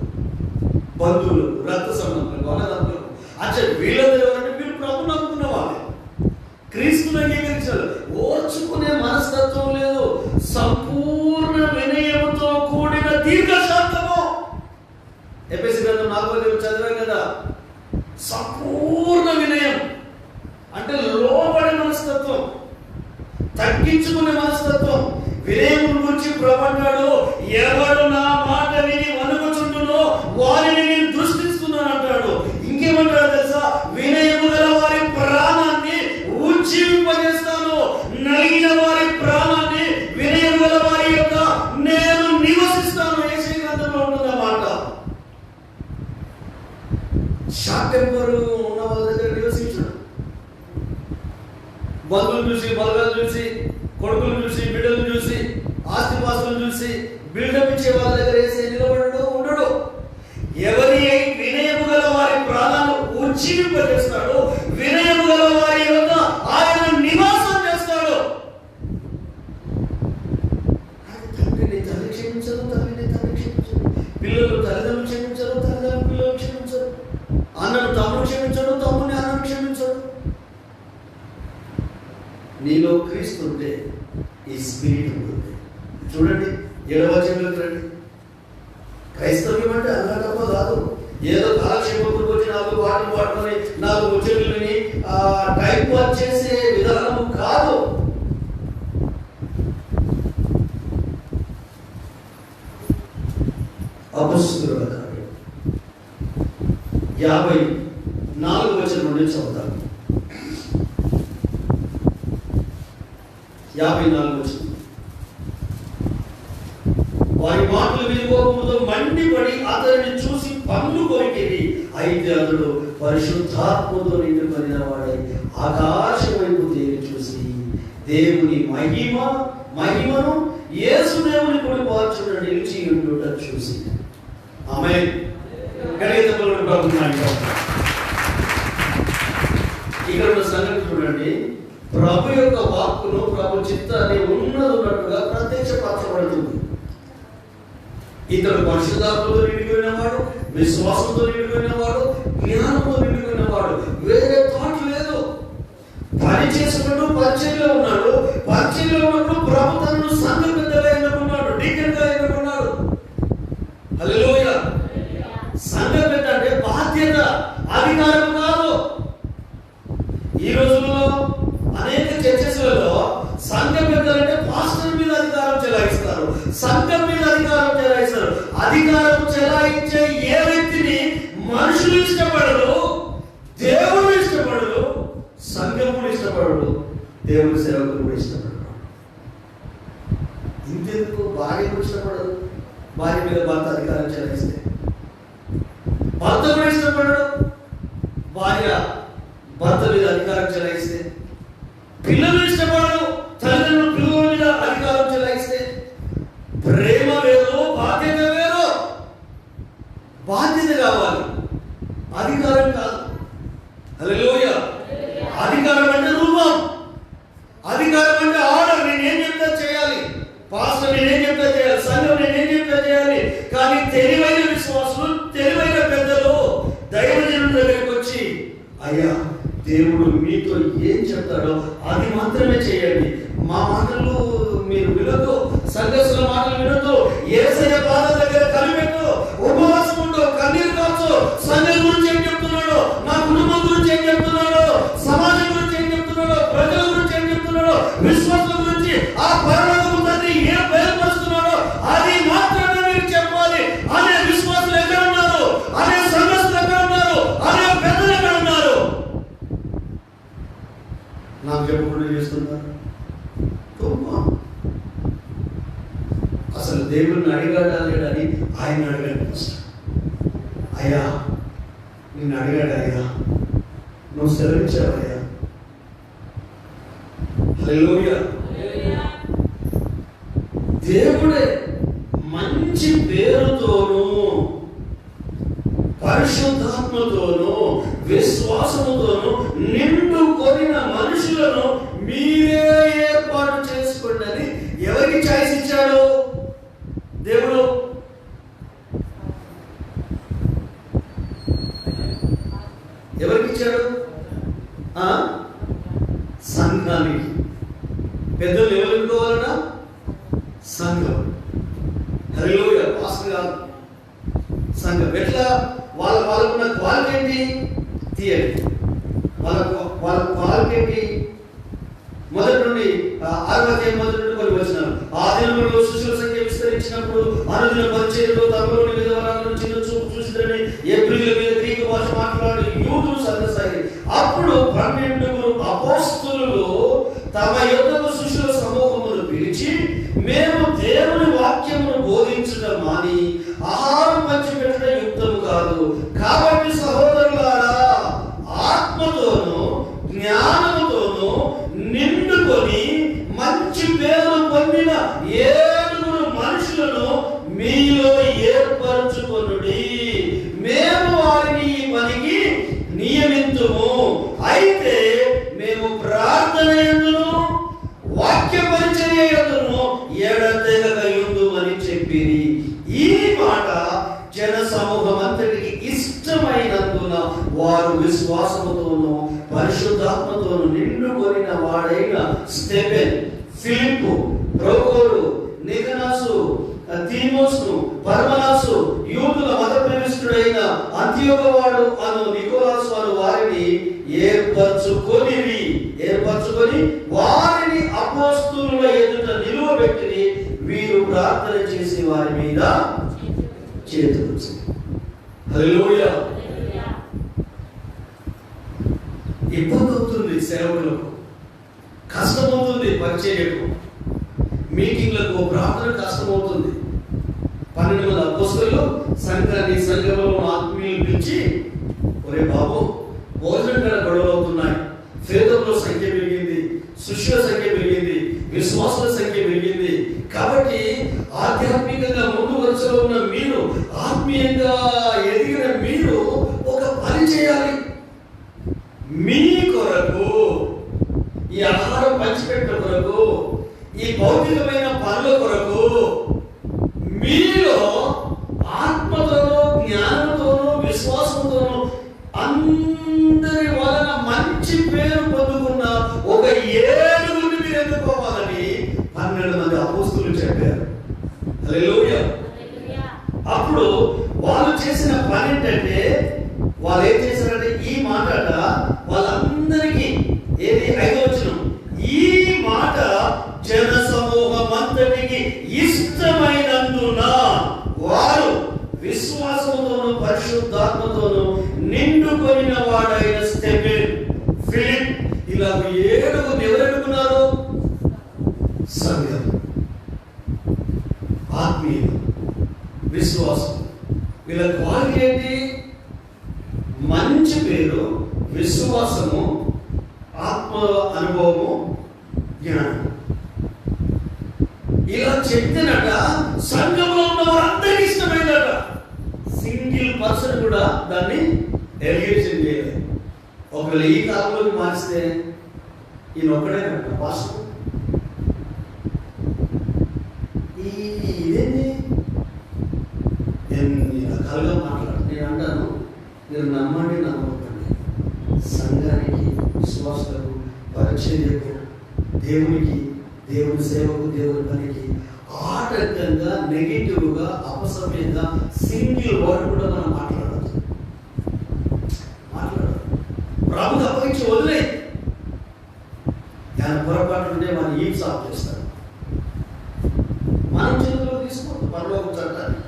బంధువులకు, రక్త సంబంధాలకు, అన్నదమ్ములకు. అచ్చా వీళ్ళందరూ ఎవరంటే వీళ్ళు ప్రభు నమ్ముకున్న వాళ్ళే, క్రీస్తుని అంగీకరించారు. ఓర్చుకునే మనస్తత్వం లేదు, సంపూర్ణ వినయముతో కూడిన దీర్ఘశాంతము. ఎఫెసీ గ్రంథం 4వ చదివాం కదా. సంపూర్ణ వినయం అంటే లోబడే మనస్తత్వం, తగ్గించుకునే మనస్తత్వం. వినయం గురించి ప్రపంచాడు, ఎవడు నా మాట విని వణుకుచుండునో వారిని నేను దృష్టిస్తున్నాను అంటాడు. ఇంకేమంటాడు తెలుసా? వినయము గల వారి ప్రాణాన్ని ఉజ్జీవింపజేస్తాను, నలిగిన వారి ప్రాణాన్ని వినయము గల వారి యొక్క నేను నివసిస్తాను. యేసయ్య గ్రంథంలో ఉంటుంది ఆ మాట. షార్ట్ టెంపర్ ఉన్న వాళ్ళ దగ్గర నివసించడం, బంధువులు చూసి, బలగాలు చూసి, కొడుకులు చూసి, బిడ్డలు చూసి, ఆస్తిపాస్తులు చూసి బిల్డప్ ఇచ్చే వాళ్ళ దగ్గర వేసే నిలబడడు ఉండడు. ఎవరి వినయము గల వారి ప్రాణాలు ఉజ్జీవింపజేస్తాడు, వినయము గల వారి యొక్క ఆయన నివాసం చేస్తాడు. తండ్రిని తల్లి క్షమించదు, తల్లిని తల్లి క్షమించదు. పిల్లలు తల్లిదండ్రులు క్షమించరు, తల్లిదండ్రులు పిల్లలు క్షమించరు. అన్నను తమ్ముడు క్షమించడు, తమ్ముడిని అన్నను క్షమించడు. నీలో క్రీస్తు ఉంటే ఈ స్పిరిట్ ఉంటుంది. చూడండి 7వ వచనంలోకి రండి. క్రైస్తవ్యం అంటే అలా తప్ప కాదు, ఏదో కాలక్షేపం వచ్చి 4 పాటలు పాడుకొని 4 ముచ్చట్లని టైం పాస్ చేసే విధానము కాదు. అపొస్తలుల కార్యం 54వ వచనం నుండి చదువుతాను. 54వ వచనం. వారి మాటలు వినుకోకముందు మండిపడి అతనిని చూసి పన్ను కొరికేది. అయితే అతడు పరిశుద్ధాత్మతో నిండుకొనిన వాడై ఆకాశం వైపు తేరి చూసి దేవుని మహిమను యేసు దేవుని కుడి పార్శ్వన నిలిచి ఉండుట చూసి. ఆమేన్. ఇక్కడ ఉన్న సంగతి చూడండి. ప్రభు యొక్క వాక్కును, ప్రభు చిత్తాన్ని ఉన్నట్టుగా ప్రత్యక్షపరచబడుతుంది. ఇతడు పరిశుద్ధాత్మతో నిండిపోయిన వాడు, విశ్వాసంతో నిండిపోయిన వాడు, జ్ఞానంతో నిండిపోయిన వాడు. వేరే థాట్ లేదు. పని చేసుకుంటూ పరిచయంలో ఉన్నాడు. పరిచయంలో ఉన్నప్పుడు ప్రభు తనను సంఘ పెద్దగా ఎన్నుకున్నాడు, డీకన్గా ఎన్నుకున్నాడు. హల్లెలూయా. సంఘ పెద్ద అంటే బాధ్యత, అధికారం కాదు. ఈ రోజుల్లో అనేక చర్చెస్లలో సంఘ పెద్దలంటే పాస్టర్ మీద అధికారం చెలాయిస్తారు, సంఘం మీద అధికారం చెలాయిస్తారు. అధికారం చెలాయించే ఏ వ్యక్తిని మనుషులు ఇష్టపడరు, దేవుడు ఇష్టపడరు, సంఘముడు ఇష్టపడడు, దేవుడి సేవకులు కూడా ఇష్టపడరు. ఇంతెందుకు భార్య కూడా ఇష్టపడదు. భార్య మీద భర్త అధికారం చెలాయిస్తే భర్త కూడా ఇష్టపడడు. భార్య భర్త మీద అధికారం చెలాయిస్తే పిల్లలు ఇష్టపడరు. తల్లిదండ్రులు పిల్లల మీద అధికారం చెలాయిస్తే ప్రేమ వేరు, బాధ్యత వేరు. బాధ్యత కావాలి, అధికారం కాదు. హల్లెలూయా. అధికారం అంటే రూపం, అధికారం అంటే ఆర్డర్. నేనేం చెప్తా చేయాలి, పాస్టర్ నేనేం చెప్తా చేయాలి, సంఘం నేనేం చెప్తా చేయాలి. కానీ తెలివైన విశ్వాసులు, తెలివైన పెద్దలు దైవజనుల దగ్గరికి వచ్చి, అయ్యా దేవుడు మీతో ఏం చెప్తాడో అది మాత్రమే చేయండి, మా మాటలు మీరు వినొద్దు, సంఘస్థుల మాటలు వినొద్దు, యేసయ్య పాదాల దగ్గర కలిపెట్టు, ఉపవాసం ఉండు, కన్నీరు కాచు. సంఘం గురించి ఏం చెప్తున్నాడో, నా కుటుంబం గురించి ఏం చెప్తున్నాడో, సమాజం గురించి ఏం చెప్తున్నాడో, ప్రజల గురించి ఏం చెప్తున్నాడో, విశ్వాసం గురించి ఆ పరలోకపు తండ్రి ఏం బయలుపరుస్తున్నాడో అది మాత్రమే మీరు చెప్పాలి. అనే విశ్వాసులు ఎక్కడ ఉన్నారు, అనే సంఘస్థులు ఎక్కడ ఉన్నారు, అనే పెద్దలు ఎక్కడ ఉన్నారు? నాకు చెప్పకుండా చేస్తున్నారు. అసలు దేవుడిని అడిగాడా లేడని ఆయన అడిగాడు. అయ్యా నిన్ను అడిగాడు, అయ్యా నువ్వు సెలవిచ్చావయ్యా. హల్లెలూయా. దేవుడే మంచి పేరుతోనూ పరిశుద్ధాత్మతోనూ విశ్వాసముతోనూ నిండుకొనిన మనుషులను మీరే ఏర్పాటు చేసుకోండి అని ఎవరికి ఛాయిస్ ఇచ్చాడు దేవుడు? ఎవరికి ఇచ్చాడు? సంఘానికి. పెద్దలు ఎవరు ఎన్నుకోవాలన్నా సంఘం. హల్లెలూయా. పాస్టర్ కాదు, సంఘం. ఎట్లా? వాళ్ళకున్న క్వాలిటీ ఏంటి తీయండి. వాళ్ళ క్వాలిటీ ఏంటి? మొదటి నుండి 6వ అధ్యాయం మొదటి నుండి కొన్ని వచనాలు. ఆ దినములలో శిష్యుల సంఖ్య విస్తరించినప్పుడు అనుదిన పరిచర్యలో తమలోని విధవరాలను చిన్న చూపు చూసిరని ఎబ్రీయుల మీద గ్రీకు భాష మాట్లాడు యూదులు సన్నసాగి. అప్పుడు 12 అపోస్తలులు తమ యొద్దకు శిష్యుల సమూహమును పిలిచి, మేము దేవుని వాక్యమును బోధించడం మాని ఆహారం పంచిపెట్టడం యుక్తము కాదు. కాబట్టి సహోదరులారా, ఆత్మతోనూ జ్ఞానముతోనూ నిండుకొని మంచి పేరు పొందిన 7 మనుషులను మీలో ఏర్పరచుకొనుడి. మేము వారిని ఈ పనికి నియమింతుము. అయితే మేము ప్రార్థన యందును వాక్య పరిచర్య యందును ఎడతెగక యుందుమని చెప్పిరి. ఈ మాట జన సమూహం అంతటికి ఇష్టమైనందున వారు విశ్వాసముతోనూ పరిశుద్ధాత్మతోనూ నిండుకొనిన వాడైన స్టెఫెన్, ఫిలిప్పు, ప్రోకోరు, నికనాసు, తీమోసు, పర్మనాసు, యూదుల మత ప్రవిష్టుడైన అంతియోకవాడు అను నికోలాసు అను వారిని ఏర్పరచుకొని వారిని అపోస్తలుల ఎదుట నిలువబెట్టి వీరు ప్రార్థన చేసి వారి మీద చేతులు. హల్లెలూయా. ఇబ్బంది అవుతుంది, సేవకులకు కష్టమవుతుంది, పరిచర్యకు, మీటింగ్లకు, ప్రార్థన కష్టమవుతుంది. 12 మంది అపోస్తలులు సంఘంలో ఆత్మీయులు పిలిచి, ఒరే బాబు, భోజనం కన్నా గొడవలు అవుతున్నాయి, ఫేదముల సంఖ్య పెరిగింది, శిష్యుల సంఖ్య పెరిగింది, విశ్వాసుల సంఖ్య పెరిగింది, కాబట్టి ఆధ్యాత్మికంగా ముందు వరుసలో ఉన్న మీరు, ఆత్మీయంగా ఎదిగిన మీరు ఒక పని చేయాలి. మీ కొరకు, ఈ ఆహారం పంచిపెట్టిన కొరకు, ఈ భౌతికమైన పనుల కొరకు మీలో ఆత్మతోనూ జ్ఞానంతోనూ విశ్వాసంతోనూ అందరి వలన మంచి పేరు పొందుకున్న ఒక 7 మీరు ఎన్నుకోవాలని 12 మంది అపోస్తలులు చెప్పారు. హల్లెలూయా. అప్పుడు వాళ్ళు చేసిన పని ఏంటంటే, వాళ్ళు ఏం చేశారంటే, ఈ మాట వాళ్ళందరికీ, ఏది 5వ వచనం, ఈ మాట జన సమూహం అంతటికి ఇష్టమైనందున వారు విశ్వాసముతోనూ పరిశుద్ధాత్మతోనూ నిండుకొనిన వాడైన స్టెఫెన్, ఫిలిప్, ఇలా 7 ఎవరెన్నుకున్నారు? సంఘం, ఆత్మీయులు, విశ్వాసం. వీళ్ళ క్వాలిటీ ఏంటి? మంచి పేరు, విశ్వాసము, ఆత్మ అనుభవము, జ్ఞానం. ఇలా చెప్తేనట సంఘంలో ఉన్న వారందరికీ ఇష్టమైనట. సింగిల్ పర్సన్ కూడా దాన్ని ఎలిగేషన్ చేయలేదు. ఒకవేళ ఈ కాలంలోకి మార్చితే ఈయన ఒక్కడే పాస్టర్, ఇదేంటి ఎన్ని రకాలుగా మాట్లాడు. నేను అంటాను, మీరు నమ్మండి నమ్మకండి, సంఘానికి, విశ్వాసాలకు, పరిచర్యకు, దేవునికి, దేవుని సేవకు, దేవుని పనికి ఆటంకంగా, నెగిటివ్గా, అపసవ్యంగా సింగిల్ వర్డ్ కూడా మనం మాట్లాడదు. ప్రభుకి అప్పగించి వదిలే. ఆయన పొరపాటు ఉంటే మనం ఏం సాఫ్ చేస్తాడు. మనం చేతిలో తీసుకోవద్దు పరలోకం చట్టాన్ని.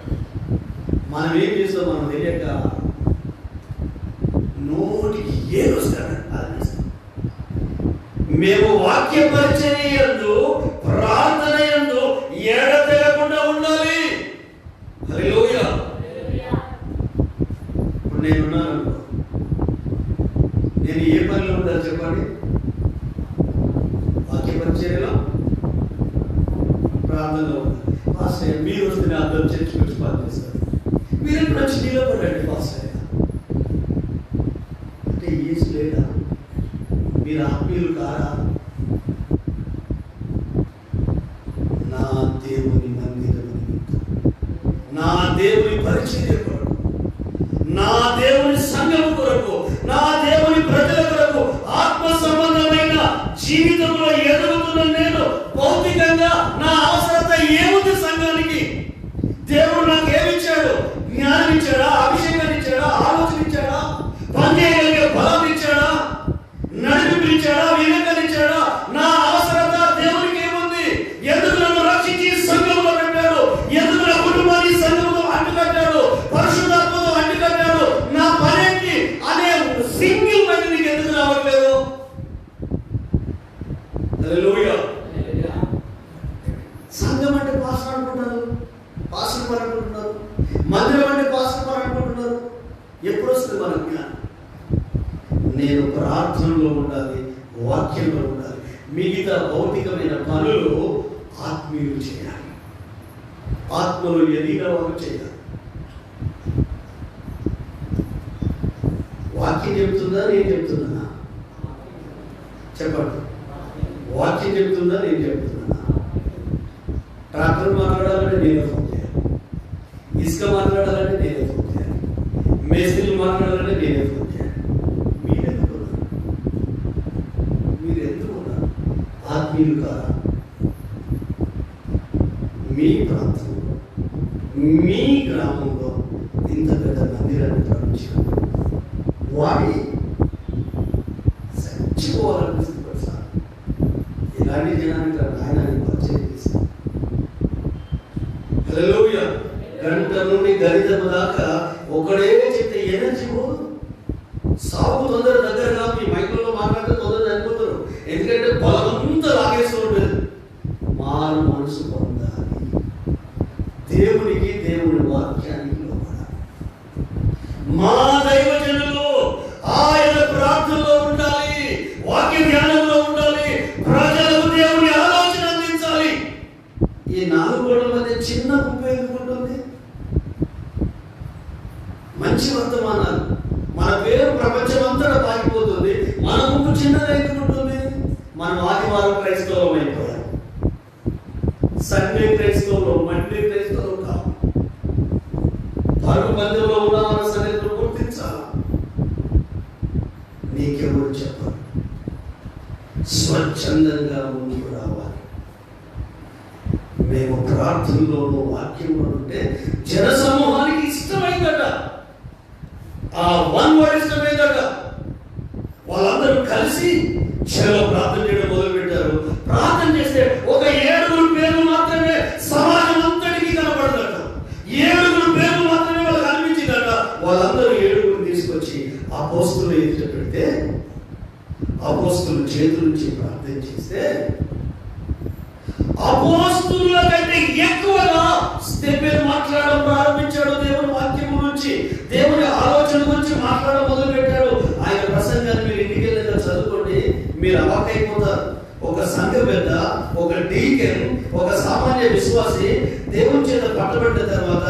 మనం ఏం చేస్తాం మనం తెలియక నోటికి ఏది వస్తాడు అది చేస్తాం. మేము వాక్య పరిచర్యందు, ప్రార్థన యందు ఎడతెగకుండా ఉండాలి. హల్లెలూయా. ఇప్పుడు నేనున్నాను, నేను ఏ పనిలో ఉండాలి చెప్పండి? వాక్య పరిచర్యలో, ప్రార్థనలో ఉండాలి. పాస్టర్ మీరు వస్తే అందరూ చర్చ్ గురించి ప్రార్థిస్తారు, మీరు ఎప్పుడు వచ్చి నీలో పడండి పాస్టర్ అంటే ఏసు లేదా? మీరు ఆత్మీయులు కారా? నా దేవుని మందిరము నిమిత్తం, నా దేవుని పరిచర్య కొరకు, నా దేవుని సంఘము కొరకు, నా దేవుని ప్రజల కొరకు ఆత్మ సంబంధమైన జీవితంలో ఎదుగుతున్న నేను భౌతికంగా నా అవసరత ఏముంది సంఘానికి? దేవుడు నాకు ఏమిచ్చాడు? జ్ఞానం ఇచ్చాడా? అభిషేకం ఇచ్చాడా? ఆలోచన ఇచ్చాడా? పనిచేయగలిగే బలం ఇచ్చాడా? నడిపి ఇచ్చాడా? వివేకం ఇచ్చాడా? నా అవసరత దేవునికి ఏముంది? ఎందుకు నన్ను రక్షించి సంఘంలో పెట్టాడు? ఎందుకు నా కుటుంబాన్ని సంఘంలో అంటుకట్టాడు? పరిశుద్ధాత్మతో అంటుకట్టాడు? నా పనేంటి అనే సింగిల్ మైండ్ నీకు ఎందుకు రావట్లేదు? హల్లెలూయా. సంఘం అంటే పాస్టర్ అనుకుంటున్నారు, పాస్టర్ పని అనుకుంటున్నారు, మందిరం అంటే పాస్టర్ పని అనుకుంటున్నారు. ఎప్పుడు వస్తుంది మన జ్ఞానం? నేను ప్రార్థనలో ఉండాలి, వాక్యంలో ఉండాలి. మిగతా భౌతికమైన పనులు ఆత్మీయులు చేయాలి, ఆత్మలు ఎదిగిన వారు చేయాలి. వాక్యం చెప్తుందా నేను చెప్తున్నా? చెప్పండి. వాక్యం చెప్తుందా నేను చెప్తున్నా? ట్రాక్టర్ మాట్లాడాలంటే నేను ఫోన్ చేయాలి, ఇసుక మాట్లాడాలంటే నేను మేస్త్రీలు మాట్లాడాలంటే నేను ఎందుకు చేయాలి? మీరు ఎందుకున్నారు? ఆత్మీయులు కాదా? మీ ప్రాంతంలో, మీ గ్రామంలో ఇంత పెద్ద మందిరాన్ని ప్రారంభించారు. వాడి చచ్చిపోవాలనిపిస్తుంది సార్. ఇలాంటి జనానికి ఆయన పరిచయం చేశారు. హల్లెలూయా. గంట నుండి గరితము దాకా ఒకడే చెప్తే ఎనర్జీ పోదు. సాగు తొందర దగ్గరగా మీ మైకుల్లో మాట్లాడితే తొందర చనిపోతారు. ఎందుకంటే బలమంతా లాగేస్తూ ఉంటుంది. మారు మనసు పొందాలి. దేవునికి, దేవుని వాక్యానికి లోపడాలి. మా దైవజనులు ఆయన ప్రార్థనలో ఉండాలి, వాక్య ధ్యానంలో ఉండాలి, ప్రజలకు దేవుని ఆలోచన అందించాలి. ఈ 4 గోడల మధ్య చిన్న గుంపు ఎందుకుంటుంది? మంచి వర్తమానాలు, మన పేరు ప్రపంచమంతటా పాకిపోతుంది. మన గుంపు చిన్నది ఎందుకుంటుంది? మనం ఆదివారం క్రైస్తవం అయిపోయాం. సండే క్రైస్తవులు, మండే క్రైస్తవులు కావు. పరుగు పందెంలో ఉన్న మన సన్నిధిలో గుర్తించాలి. నీకెవరు చెప్పాలి? స్వచ్ఛందంగా ముందుకు రావాలి. మేము ప్రార్థనలోనూ వాక్యంలో ఉంటే జన సమూహానికి ఇష్టమైందట. ఆ వన్ వర్డ్ ఇష్టమైందట. వాళ్ళందరూ కలిసి చలో ప్రార్థన చేయడం మొదలు పెట్టారు. ప్రార్థన చేస్తే ఒక 7 పేర్లు మాత్రమే సమాజం అంతటికి కనబడదట. 7 పేర్లు మాత్రమే వాళ్ళకి అనిపించిందట. వాళ్ళందరూ 7 తీసుకొచ్చి అపోస్తులు ఎదుట పెడితే అపోస్తులు చేతుల నుంచి ప్రార్థన చేస్తే అపోస్తుల కంటే ఎక్కువగా స్టెఫెను మాట్లాడడం ప్రారంభించాడు. దేవుని వాక్యం గురించి, దేవుని ఆలోచన గురించి మాట్లాడడం మొదలు పెట్టాడు. ఆయన ప్రసంగాన్ని మీరు ఇంటికి వెళ్ళిన చదువుకోండి, మీరు అవాక్కైపోతారు. ఒక సంఘ పెద్ద, ఒక డీకెన్, ఒక సామాన్య విశ్వాసి దేవుని చేత పట్టబడ్డ తర్వాత,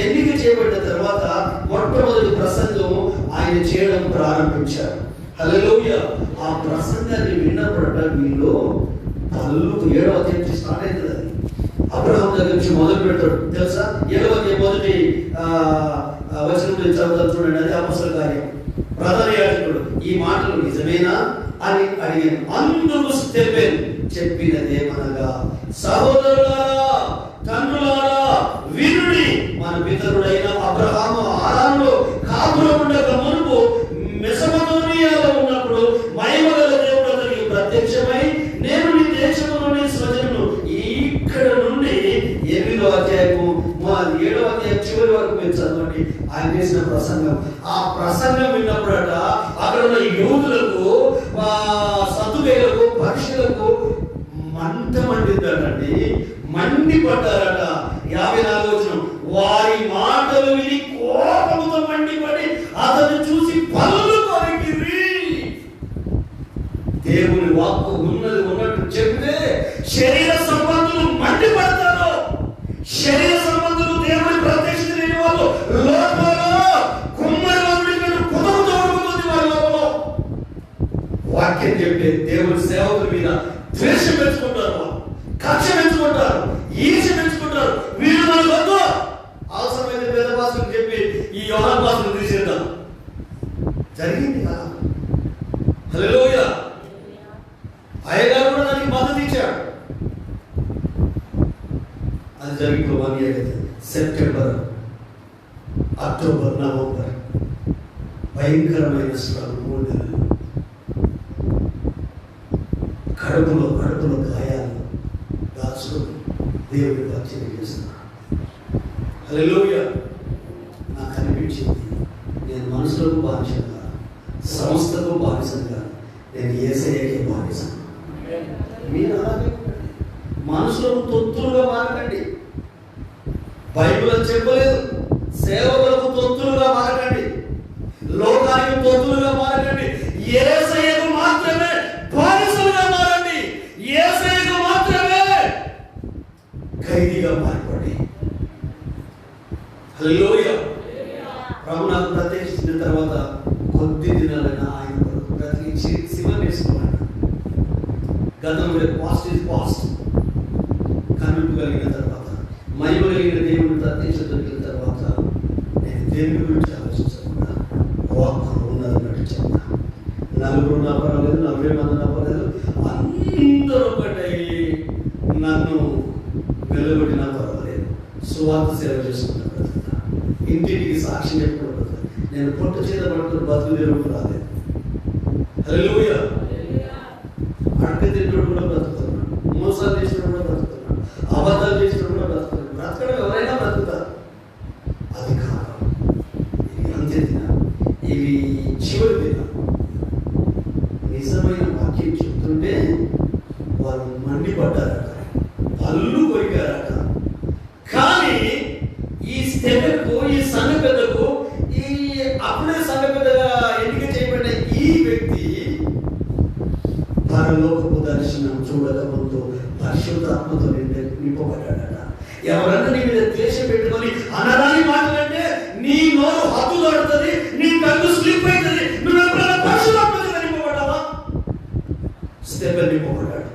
ఎన్నిక చేయబడ్డ తర్వాత మొట్టమొదటి ప్రసంగం ఆయన చేయడం ప్రారంభించారు. హల్లెలూయా. ఆ ప్రసంగాన్ని విన్నప్పుడట వీళ్ళు పళ్ళు 7వ అధ్యాయం స్టార్ట్ అవుతుంది. అది అబ్రహాం దగ్గర నుంచి మొదలు పెడతాడు తెలుసా? 7వ అధ్యాయం మొదటి వచనం చదువుతారు చూడండి. అది అపొస్తలుల కార్యం. ప్రధాన యాజకుడు ఈ మాటలు నిజమేనా అని అడిగాను. అందుకు స్టెఫెను చెప్పినదేమనగా, సహోదరులారా, తండ్రులారా, వినుడి. మన పితరుడైన అబ్రహాము హారానులో కాపురం ఉండక మునుపు మెసొపొతామియాలో ఉన్నప్పుడు మహిమగల దేవుడు అతనికి ప్రత్యక్షమై, నేను నీ దేశంలోని స్వజనులు. ఇక్కడ నుండి 8వ అధ్యాయము 7వ అధ్యాయం చివరి వరకు మీరు చదవండి. ఆయన చేసిన ప్రసంగం. ఆ ప్రసంగం విన్నప్పుడట అక్కడ ఉన్న యూదులకు, సద్దుకైలకు, పక్షులకు మంట మండిద్దటండి. మండిపడ్డారట. 54వ వచనం, వారి మాటలు విని కోపంతో మండిపడి అతను చూసి పళ్ళు కొరికిరి. దేవుని వాక్కు ఉన్నది ఉన్నట్టు చెప్తే శరీర సంబంధులు మండిపడతారు. శరీర సంబంధులు దేవుని ప్రత్యక్షత లేని వాళ్ళు లోపల కుమ్మరిలో కుదరతో ఉంటుంది. వాళ్ళ లోపల వాక్యం చెప్పే దేవుని సేవకుల మీద ద్వేషం పెంచుకుంటారు, కక్ష పెంచుకుంటారు, ఈర్ష పెంచుకుంటారు. వీళ్ళు మన వద్దు, అవసరమైన పేద భాషలు చెప్పి ఈ యోహాను భాషను తీసేద్దాం. జరిగింది కదా. హల్లెలూయా. అయ్యగారు కూడా దానికి మద్దతు ఇచ్చాడు. అది జరిగిన 1 year అయితే సెప్టెంబర్, అక్టోబర్, నవంబర్ భయంకరమైన స్ట్రగుల్. 3 నెలలు కడుపులో గాయాలు దాచుకొని దేవుడి పరిచయం చేస్తున్నాడు. హల్లెలూయా. నాకు అనిపించింది, నేను మనుషులకు బానిసంగా, సంస్థకు బానిసంగా, నేను యేసయ్యకే బానిస. మీరు అలాగే మనుషులకు తొత్తులుగా మారకండి. బైబిల్ చెప్పలేదు సేవకులకు తొత్తులుగా మారకండి, లోకానికి తొత్తులుగా మారకండి. యేసయ్యకు మాత్రమే బానిసలుగా మారండి. యేసయ్యకు మాత్రమే ఖైదీగా మారిపోండి. హల్లెలూయా. ప్రభు నాకు ప్రత్యక్షించిన తర్వాత కొద్ది దినాలైనా ఆయన కొరకు ప్రతిష్ఠి శివం వేసుకున్నాడు. గతంలో పాస్ట్ ఇస్ పాస్ట్. కనుక కలిగిన తర్వాత, మహిమ కలిగిన దేవుని ప్రత్యక్షత దొరికిన తర్వాత నేను దేవుని గురించి ఆలోచించకుండా నలుగురు నా పర్వాలేదు, 40 మంది నా పర్వాలేదు, అందరూ ఒకటై నన్ను వెలుగొట్టినా పర్వాలేదు, సువార్త సేవ చేసుకుంటా బ్రతుకుతా, ఇంటికి సాక్షి చెప్పుకుంటూ బ్రతుకుతా. నేను పొట్టు చేత పట్టుకుని బతుకు తెరువు రాలేదు. హల్లెలూయా. అడక తింటుడు కూడా బ్రతుకుతున్నాడు, మోసాలు చేసినప్పుడు కూడా బ్రతుకుతున్నాడు, అబద్ధాలు చేసినప్పుడు కూడా బ్రతుకుతున్నాడు. బ్రతకడం ఎవరైనా బ్రతుకుతారు. అది కాదు, ఇవి అంత్య దినాలు, ఇవి చివరి దినాలు. నిజమైన వాక్యం చెప్తుంటే వాళ్ళు మండిపడ్డారట, పళ్ళు కొరికారట. కానీ ఈ స్టెపెకు, ఈ సంఘ పెద్దకు, ఈ అప్పుడే సంఘ పెద్దగా ఎన్నిక చేయబడిన ఈ వ్యక్తి పరలోకపు దర్శనం చూడక ముందు పరిశుద్ధాత్మతో నింపబడ్డాడట. ఎవరన్నా నీ మీద ద్వేషం పెట్టుకొని అనరాని మాటలంటే నీ నోరు హద్దు దాడుతుంది, నీ కళ్ళు స్లిప్ అవుతుంది. నువ్వు ఎప్పుడైనా పరిశుద్ధాత్మతో నింపబడ్డావా? స్టెఫెన్ నింపబడ్డాడు.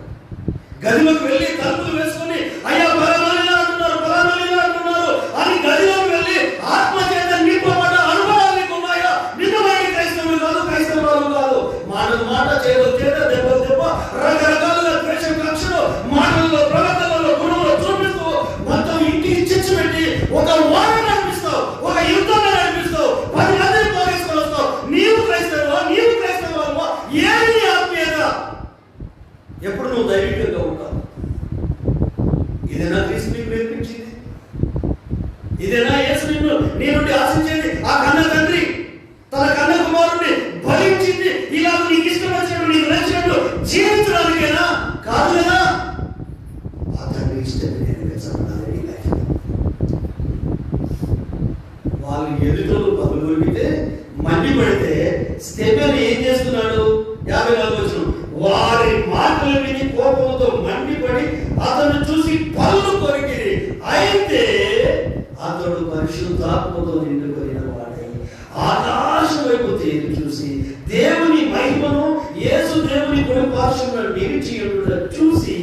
గదిలోకి వెళ్ళి తలుపులు వేసుకొని అయ్యా పలానా అంటున్నారు అని గదిలోకి వెళ్ళి ఆత్మ చేత నింపబడ్డ అనుభవాలు నీకు ఉన్నాయా? నిజమైన క్రైస్తవులు కాదు, క్రైస్తవులు కాదు. మాట చేయదు చేత, దెబ్బ రకరకాలుగా ద్వేషం, కక్షలు, మాటల్లో, ప్రవర్తనలో, గుణంలో చూపిస్తూ మొత్తం ఇంటికి చిచ్చు పెట్టి ఒక వారం నడిపిస్తావు, ఒక యుద్ధంగా నడిపిస్తావు, 10 మందిని పోగేసుకొని వస్తావు. నీవు క్రైస్తవువా? ఏమి ఆత్మీయత? ఎప్పుడు నువ్వు దైవికంగా ఉంటావు? ఇదేనా క్రీస్తు నీకు నేర్పించింది? ఇదేనా యేసు నీ నుండి ఆశించేది? ఆ కన్న తండ్రి తన కన్న కుమారుడిని భరించింది ఇలా నీకు ఇష్టం వచ్చినట్టు, నీకు నచ్చినట్టు జీవించడానికేనా? కాదు కదా. ఆ తండ్రి ఇష్టమే వాళ్ళు ఎదుటోళ్ళు పనులు దొరికితే మండిపడితే స్టెఫెన్ ఏం చేస్తున్నాడు? 54 వచనం, వారి మాటలు విని కోపంతో మండిపడి అతను చూసి పళ్ళు కొరికి, అయితే అతడు పరిశుద్ధాత్మతో నిండుకొనిన వాడై ఆకాశం వైపు తేరి చూసి దేవుని మహిమను, యేసు దేవుని కుడి పార్శ్వమున నిలిచి ఉండుట చూసి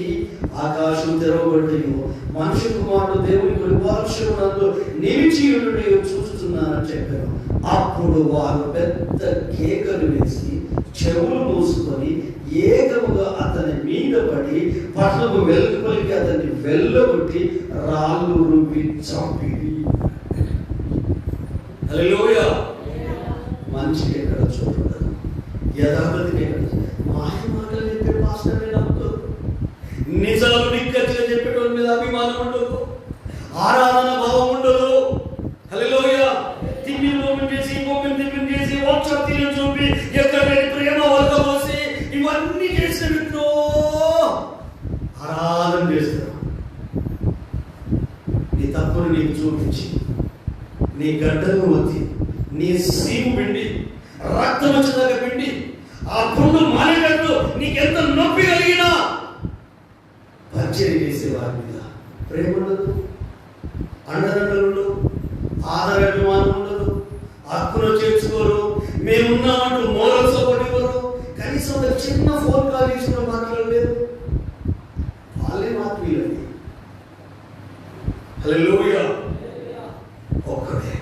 ఆకాశం తెరవబడియు మనుష్య కుమారుడు దేవుని కుడి పార్శ్వమునందు నిలిచి ఉండుట చూస్తున్నానని చెప్పారు. అప్పుడు వారు పెద్ద కేకలు వేసి చెవులు మూసుకొని ఏకముగా అతని మీద పడి పట్టణము వెలుపలికి అతన్ని వెళ్ళగొట్టి రాళ్ళు రుబ్బి చంపిడి. హల్లెలూయా. మనిషికి ఎక్కడ చూడదు, యథార్థతకి ఎక్కడ, మాయ మాటలు చెప్పే పాస్టర్ని నమ్ముతారు, నిజాలు నిక్కచ్చిగా చెప్పేటోళ్ళ మీద అభిమానం ఉండదు, ఆరాధన భావం ఉండదు. హల్లెలూయా. తిమ్మిని చేసి వాక్శక్తిని చూపి ఎక్కడ ప్రేమ వర్గమోసి ఇవన్నీ చేసిన వ్యక్తులు ఆరాధన చేస్తారు. నీ తప్పును నీకు చూపించి, నీ గడ్డను వచ్చి, నీ సీము పిండి, రక్తం వచ్చేదాకా పిండి, ఆ పుండు మానేటట్టు నీకెంత నొప్పి కలిగినా పరిచయం చేసే వారి మీద ప్రేమ ఉండదు, అండదండలు ఉండవు, ఆదరణ ఉండదు, హక్కును చేర్చుకోరు, మేమున్నామంటూ మోరల్ సపోర్ట్ ఇవ్వరు. కనీసం ఒక చిన్న ఫోన్ కాల్ చేసుకున్న మాట్లాడలేదు. వాళ్ళే మాట్లాడాలి. హల్లెలూయా. ఒక్కడే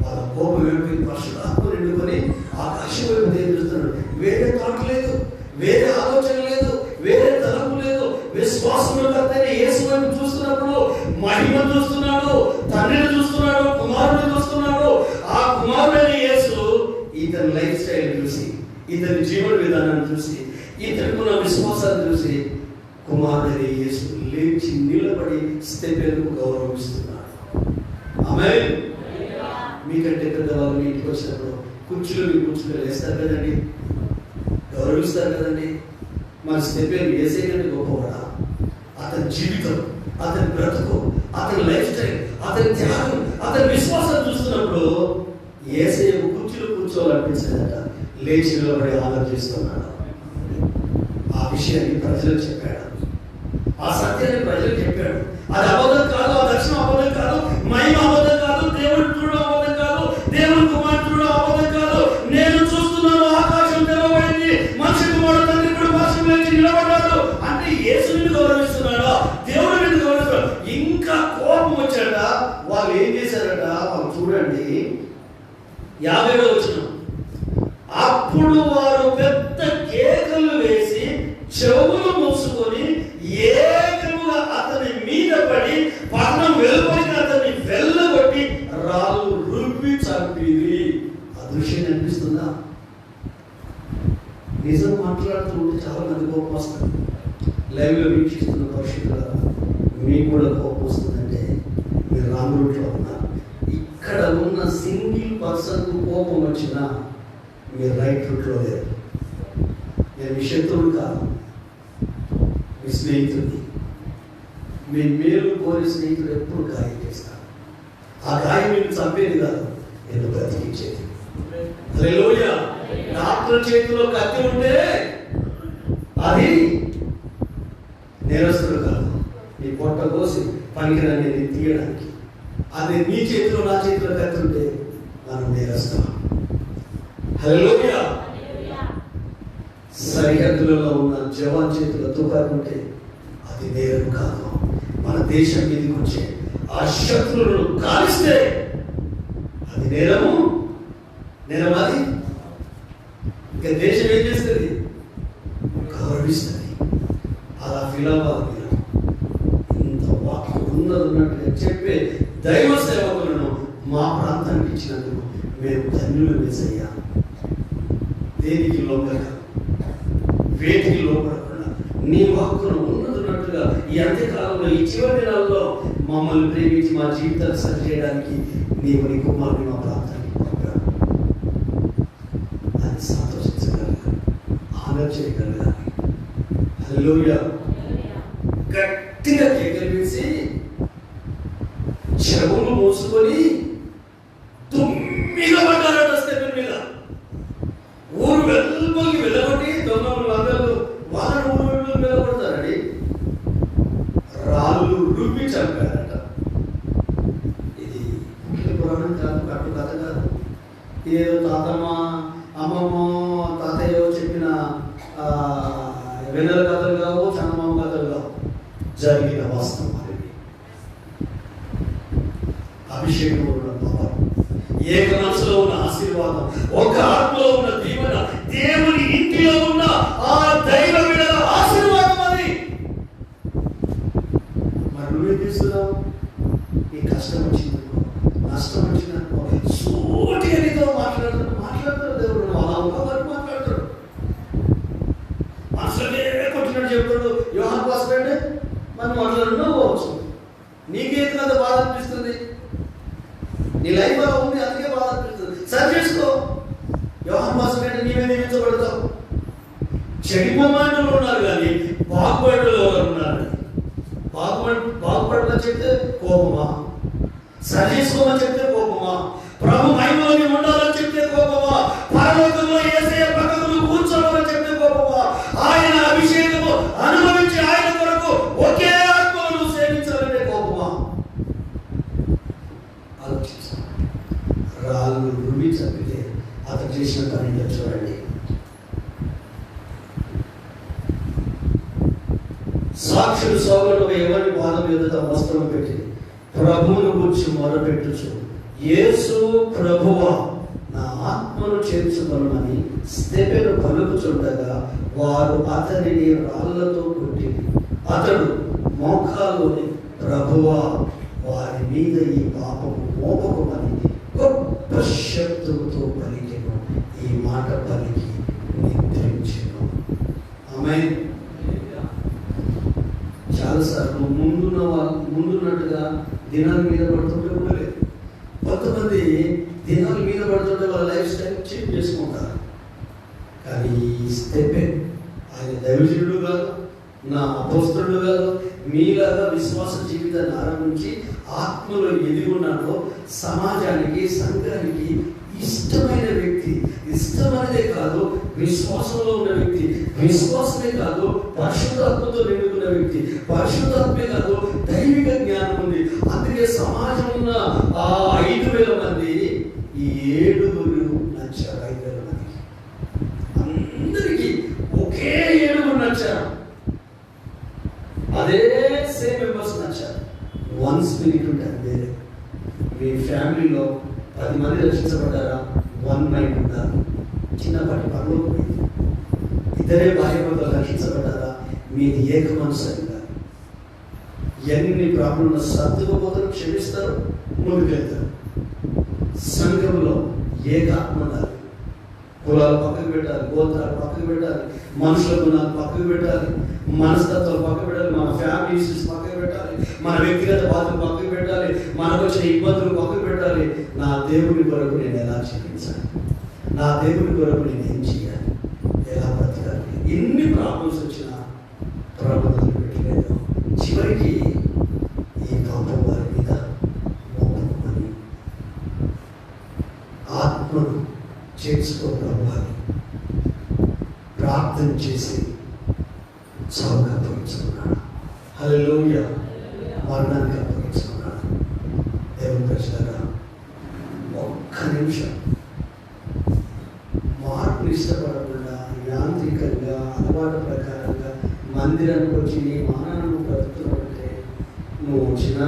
వాళ్ళ కోపం ఏమిటి? పరిశుద్ధాత్మ నిండుకొని ఆకాశం వైపు చూస్తున్నాడు. వేరే థాట్ లేదు, వేరే ఆలోచన లేదు, వేరే తలపు లేదు. విశ్వాసంలో కర్తైన యేసు వైపు చూస్తున్నప్పుడు మహిమ చూస్తున్నాడు, తండ్రిని చూస్తున్నాడు, కుమారుడిని చూస్తున్నాడు. ఆ కుమారుడైన యేసు ఇతని లైఫ్ స్టైల్ చూసి, ఇతని జీవన విధానాన్ని చూసి, ఇతనికున్న విశ్వాసాన్ని చూసి కుమారుడైన యేసు లేచి నిలబడి స్టెఫెనుకు గౌరవిస్తున్నాడు. ఆమేన్. మీకంటే పెద్దవాళ్ళు మీ ఇంటికి వచ్చినప్పుడు కుర్చీలు వేస్తారు కదండి, గౌరవిస్తారు కదండి. మన స్టెఫెను యేసే కంటే గొప్పవాడా? అతని జీవితం, అతని బ్రతుకు, అతని లైఫ్ స్టైల్, అతని త్యాగం, అతని విశ్వాసం చూస్తున్నప్పుడు యేసయ్య కుర్చీలో కూర్చోవాలనిపించదట. లేచి నిలబడి ఆలోచిస్తున్నాడు. ఆ విషయాన్ని ప్రజలకు చెప్పాడు, ఆ సత్యాన్ని ప్రజలకు చెప్పాడు. అది అబద్ధం కాదు, ఆ దర్శనం అబద్ధం కాదు, మహిమ అబద్ధం కాదు, దేవుడు చూడడం అబద్ధం కాదు, దేవుని కుమారుడు చూడడం అబద్ధం కాదు. నేను చూస్తున్నాను, ఆకాశం తెరవబడింది, మనిషి కుమారుడు తండ్రి కూడా భాషం లేచి నిలబడ్డాడు. అంటే యేసుని గౌరవిస్తున్నాడా? దేవుడిని గౌరవిస్తున్నాడు. ఇంకా కోపం వచ్చాడ. వాళ్ళు ఏం చేశారట? వాళ్ళు చూడండి 50వ వచనం, అప్పుడు వారు పెద్ద కేకలు వేసి చెవులు మూసుకొని ఏకముగా అతని మీద పడి పట్టణం వెలుపలికి అతన్ని వెళ్ళగొట్టి రాళ్ళు రుబ్బి చంపిరి. ఆ దృశ్యం అనిపిస్తుందా? నిజం మాట్లాడుతూ ఉంటే చాలా మంది కోపం వస్తుంది. లైవ్లో వీక్షిస్తున్న పరిస్థితుల్లో మీకు కూడా కోపం వస్తుందంటే మీరు రాంగ్ రూట్లో ఉన్నారు. ఇక్కడ ఉన్న సింగిల్ పర్సన్కు కోపం వచ్చినా మీరు రైట్ రూట్లో లేరు. నేను మీ శత్రువుడు కాదు, మీ స్నేహితుడిని. మీ మేలు కోరి స్నేహితుడు ఎప్పుడు గాయం చేస్తాడు. ఆ గాయం మీకు చంపేది కాదు, నేను బ్రతికించేది. హల్లెలూయా. డాక్టర్ చేతిలో కత్తి ఉంటే అది నేరస్తుడు కాదు, నీ పొట్ట కోసి పనికిరాని తీయడానికి. అది నీ చేతిలో నా చేతిలో కత్తి ఉంటే మనం నేరస్తాం. హల్లెలూయా. సరిహద్దులలో ఉన్న జవాన్ చేతిలో తుపాకు ఉంటే అది నేరం కాదు. మన దేశం మీదకి వచ్చే ఆ శత్రువులను కాలిస్తే అది నేరము. నేరం అది. ఇంకా దేశం ఏం చేస్తుంది? గౌరవిస్తుంది. అలా ఫీల్ అవ్వాలి. ఇంత వాక్యం ఉన్నట్టుగా చెప్పే దైవ సేవకులను మా ప్రాంతానికి ఇచ్చినందుకు మేము ధన్యులు వేసయ్యా. దేనికి లోపల వేటికి లోపడకుండా నీ వాక్కును ఉన్నట్టుగా ఈ అంత్యకాలంలో ఈ చివరి దినాల్లో మమ్మల్ని ప్రేమించి మా జీవితాలు సరి చేయడానికి నీవు నీ కుమారుని మా ప్రాంతానికి పంపావు. అది సంతోషించగలగాలి, ఆనంద చేయగలగాలి. హల్లెలూయా. గట్టిగా కేకలు వేసి చెవులు మూసుకొని తుమ్మిగా పడ్డారట స్టెప్ మీద. ఊరు వెలుపలికి వెళ్ళగొట్టి దొంగలు లంగలు వాళ్ళని ఊరు వెళ్ళగొడతారని రాళ్ళు రుబ్బి చంపారట. ఇది పురాణం కాదు, కట్టు కథ కాదు. ఏదో తాతమ్మ అమ్మమ్మ తాతయ్య చెప్పిన వెన్నెల కథలు కావు, చందమామ కథలు కావు, జరిగిన వాస్తవం. అభిషేకంలో ఉన్న పవర్, ఏక మనసులో ఉన్న ఆశీర్వాదం, ఒక ఆత్మలో ఉన్న దీవెన, దేవుని ఇంటిలో ఉన్న ఆ దైవ బిడ్డల ఆశీర్వాదం అది. మరి నువ్వేం చేస్తున్నావు? ఈ కష్టం వచ్చిందనుకో, నష్టం వచ్చిందనుకో, సూటి అనితో మాట్లాడతాడు దేవుడు. అలా ఒకవారు మాట్లాడతాడు, మనసులోనే కొట్టినట్టు చెప్తాడు. యోహాను పాస్టర్ మనం మాట్లాడుకోవచ్చు. నీకేది కదా బాధ అనిపిస్తుంది? నీ లైఫ్ అలా ఉంది, అందుకే బాధ అనిపిస్తుంది. సరి చేసుకో. యోహాను పాస్టర్ అంటే నీవే నియమించబడతావు. చెడిపోమాటలు ఉన్నారు కానీ బాగుపడలు ఎవరు ఉన్నారు? బాగుపడమని చెప్తే కోపమా? సరి చేసుకోమని చెప్తే కోపమా? ప్రభు మహిమలోని ఉండాలని చెప్తే కోపమా? పరలోకంలో యేసయ్య పక్కకు కూర్చోవాలని చెప్తే కోపమా? ఆయన అభిషేకము అనుభవించి ఆయన కొరకు ఒకే ఆత్మను సేవించాలంటే కోపమా? ఆలోచించు. రాళ్ళు రుమి చంపితే అతను చేసిన పని చూడండి. సాక్షులు సోదరుడు ఎవరి పాదం ఎదుట వస్త్రం పెట్టి ప్రభువును గురించి మొరపెట్టుచు, యేసు ప్రభువా నా ఆత్మను చేర్చుకొనమని స్తెఫెను పలుకుచుండగా వారు అతనిని రాళ్లతో కొట్టి అతడు మోకాల్లోని ప్రభువా వారి మీద ఈ పాపము మోపకమని గొప్ప శబ్దముతో పలికెను. ఈ మాట పలికి నిద్రించెను. ఆమేన్. చాలాసార్లు ముందున్నట్టుగా దినాల మీద పడుతుంటే కూడా లేదు. కొంతమంది దినాల మీద పడుతుంటే వాళ్ళ లైఫ్ స్టైల్ చేంజ్ చేసుకుంటారు. కానీ ఈ స్టెప్పే ఆయన దైవజనుడు కాదు, నా అపోస్తలుడు కాదు. మీలాగా విశ్వాస జీవితాన్ని ఆరంభించి ఆత్మలో ఎదిగున్నాడో సమాజానికి సంఘానికి ఇష్టమైన వ్యక్తి. ఇష్టమైనదే కాదు, విశ్వాసంలో ఉన్న వ్యక్తి. విశ్వాసమే కాదు, పరిశుద్ధాత్మతో నిండుకున్న వ్యక్తి. పరిశుద్ధాత్మే కాదు, దైవిక జ్ఞానం ఉంది. అందుకే సమాజం ఉన్న ఆ 5,000 మంది ఈ 7 నచ్చారు. 5,000 మందికి అందరికీ ఒకే 7 నచ్చారు. అదే సేమ్ మెంబర్స్ నచ్చారు. వన్ స్పిరిట్ ఉంటుంది. వేరే మీ ఫ్యామిలీలో 10 మంది రక్షించబడ్డారా? 1 మైండ్ ఉంటారు. చిన్నపాటి పనులు పోయింది. ఇద్దరే భార్య భర్తలు రక్షించబడ్డారా? మీది ఏక మనసు. ఎన్ని ప్రాబ్లంలో సర్దుకుపోతారు, క్షమిస్తారు, ముందుకెళ్తారు. సంఘంలో ఏకాత్మ ఉండాలి. కులాలు పక్కకు పెట్టాలి, గోత్రాలు పక్కకు పెట్టాలి, మనుషుల గుణాలు పక్కకు పెట్టాలి, మనస్తత్వాలు పక్కకు పెట్టాలి, మన ఫ్యామిలీ ఇష్యూస్ పక్కకు పెట్టాలి, మన వ్యక్తిగత బాధలు పక్కకు పెట్టాలి, మనకు వచ్చిన ఇబ్బందులు పక్కకు పెట్టాలి. నా దేవుని కొరకు నేను ఎలా క్షమించాలి, నా దేవుని కొరకు నేను ఏం చేయాలి, ఎలా బ్రతకాలి. ఎన్ని ప్రాబ్లమ్స్ వచ్చినా ప్రభుత్వం పెట్టలేదు. చివరికి ఈ పాపం వారి మీద మోపమని ఆత్మను చేర్చుకోవాలి, ప్రార్థన చేసి చావుగా అప్పగించుకున్నాడు. హల్లెలూయా. మరణానికి అప్పగించుకున్నాడు. దేవుని ప్రజలారా, ఒక్క నిమిషం మార్పులు ఇష్టపడకుండా యాంత్రికంగా అలవాటు ప్రకారంగా మందిరానికి వచ్చి నీ మానను బ్రతుకుతుంటే, నువ్వు వచ్చినా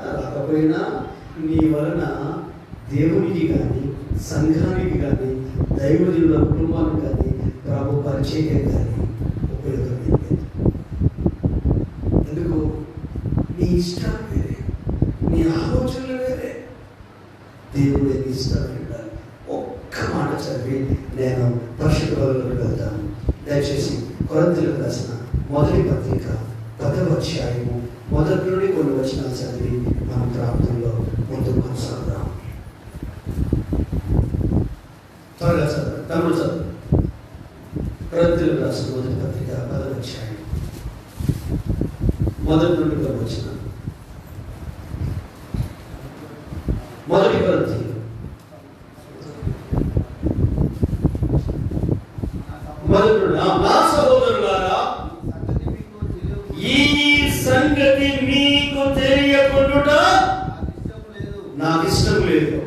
రాకపోయినా నీ వలన దేవునికి కానీ, సంఘానికి కానీ, దైవజనుల కుటుంబానికి కానీ, ప్రభు పరిచయం కానీ ఉపయోగం లేదు. ఎందుకు? నీ ఇష్టాలు వేరే, నీ ఆలోచనలు వేరే. దేవుడు నీ ఇష్టాలు ఉండాలి. ఒక్క మాట చదివి నేను పరిశుద్ధ బలులకు వెళ్తాను. దయచేసి కొరింథీయులకు రాసిన మొదటి పత్రిక 10వ అధ్యాయము మొదటి నుండి కొన్ని వచనాలు చదివి మన ప్రాంతంలో ముందుకు కొనసాగుదాం. త్వరగా చదువు, తమిళ చదువు. కొరింథీయులకు రాసిన మొదటి పత్రిక 10వ అధ్యాయం మొదటి నుండి కొన్ని వచనాలు. మొదటి కొరింథీయులు నా సహోదరులారా, ఈ సంగతి మీకు తెలియకుండుట నాకు ఇష్టం లేదు.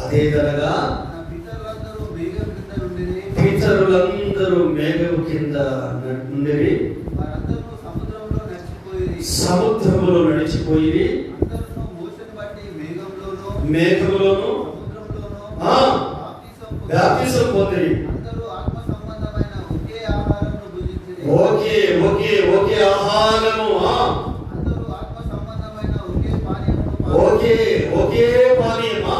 అదేదనగా పితరులందరూ మేఘము కింద నుండి సముద్రములో నడిచిపోయి మేఘములోను బాప్తిసం పొందిరి. ఒకే ఆహారము, ఒకే పానీయమా.